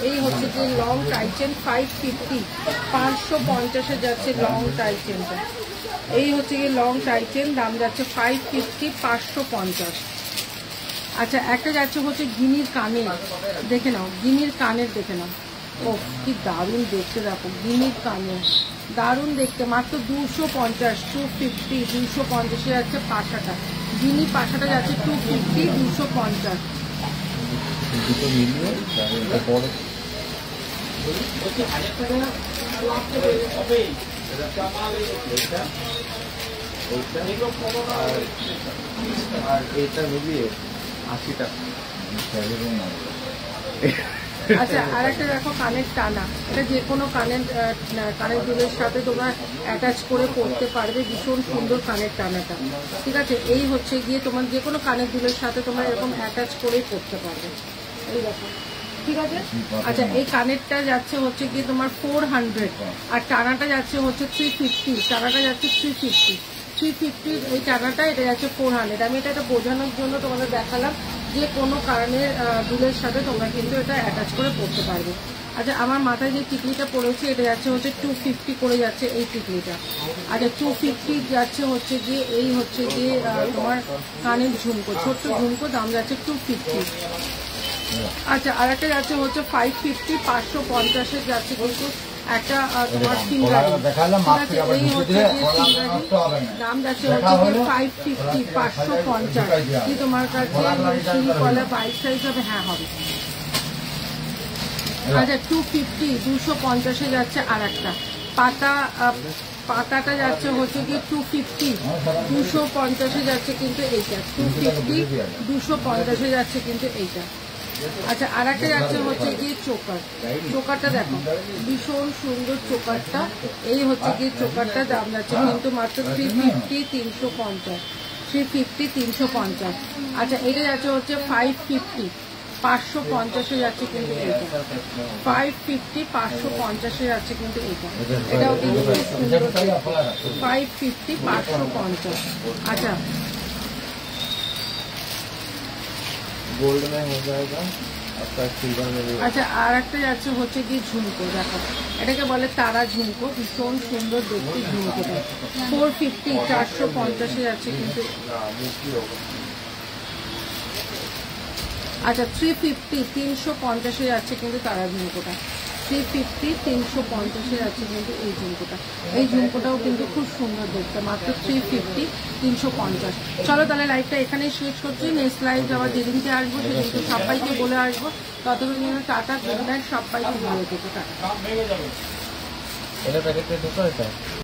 এই হচ্ছে যে লং টাইচেন 550, 550 যাচ্ছে লং টাইচেনটা। এই হচ্ছে গিয়ে লং টাইচেন, দাম যাচ্ছে 550, 550। আচ্ছা একটা যাচ্ছে হচ্ছে গিনির কানের, দেখে নাও, গিনির কানের দেখে নাও। ও কি দারুণ দেখতে, দেখো গিনির কানের, দারুণ দেখতে। মাত্র 250, 250, 250 যাচ্ছে পাশাটা। গিনি পাশাটা যাচ্ছে 250, 250। আর এইটা মিলিয়ে 80 টাকা। আচ্ছা আর একটা দেখো কানের টানা, এটা যে কোনো কানের দুলের সাথে তোমরা অ্যাটাচ করে পরতে পারবে, ভীষণ সুন্দর কানের টানাটা, ঠিক আছে। এই হচ্ছে গিয়ে তোমার যে কোনো কানের দুলের সাথে তোমরা এরকম অ্যাটাচ করেই পরতে পারবে, এই দেখো, ঠিক আছে। আচ্ছা এই কানেরটা যাচ্ছে হচ্ছে গিয়ে তোমার 400, আর টানাটা যাচ্ছে হচ্ছে 350, টানাটা যাচ্ছে 350, 350 এই টানাটা, এটা যাচ্ছে 400। আমি এটা বোঝানোর জন্য তোমাদের দেখালাম যে কোনো কারণের দুলের সাথে তোমরা কিন্তু এটা অ্যাটাচ করে পরতে পারবে। আচ্ছা আমার মাথায় যে টিকলিটা পড়েছে এটা যাচ্ছে হচ্ছে 250 করে যাচ্ছে এই টিকলিটা। আচ্ছা 250 যাচ্ছে হচ্ছে গিয়ে এই হচ্ছে গিয়ে তোমার কানের ঝুমকো, ছোট্ট ঝুমকো, দাম যাচ্ছে 250। আচ্ছা আর একটা যাচ্ছে হচ্ছে 550, 550 যাচ্ছে কিন্তু একটা তোমার ফিঙ্গারিং। ঠিক আছে, এই হচ্ছে যে ফিঙ্গারিং, দাম যাচ্ছে হচ্ছে যে 550, 550। কি তোমার কাছে সিঁড়ি কলা 22 সাইজ হবে? হ্যাঁ হবে। আচ্ছা 250, 250 যাচ্ছে। আর একটা পাতাটা যাচ্ছে হচ্ছে কি 250, 250 যাচ্ছে কিন্তু এইটা 250, 250 যাচ্ছে কিন্তু এইটা। আচ্ছা আর একটা যাচ্ছে হচ্ছে কি চোকারটা দেখো ভীষণ সুন্দর চোকারটা। এই হচ্ছে কি চোকারটা দাম যাচ্ছে কিন্তু মাত্র 350, 350, 350, 350। আচ্ছা এটা যাচ্ছে হচ্ছে 550, 550 যাচ্ছে কিন্তু এইটা 550, 550 যাচ্ছে কিন্তু এইটা। এটাও কিন্তু খুব সুন্দর 550, 550। আচ্ছা गोल्ड में हो जाएगा आपका, सिल्वर में भी। আচ্ছা আর একটা যাচ্ছে হচ্ছে কি ঝুমকো, দেখো এটাকে বলে তারা ঝুমকো, ভীষণ সুন্দর দেখতে ঝুমকোটা। 450, 450 যাচ্ছে কিন্তু। আচ্ছা 350, 350 যাচ্ছে কিন্তু তারা ঝুমকোটা। 350, 350 যাচ্ছে কিন্তু এই ঝুমকোটা। এই ঝুমকোটাও কিন্তু খুব সুন্দর দেখতে, মাত্র 350, 350। চলো তাহলে লাইভটা এখানেই শেষ করছি। নেক্সট লাইভ আবার যেদিনকে আসবো সেদিনকে সবাইকে বলে আসবো। ততক্ষণ জন্য টাটা, গুড নাইট, সবাইকে ভালো থেকো, টাটা। এটা প্যাকেটে ঢোকা এটা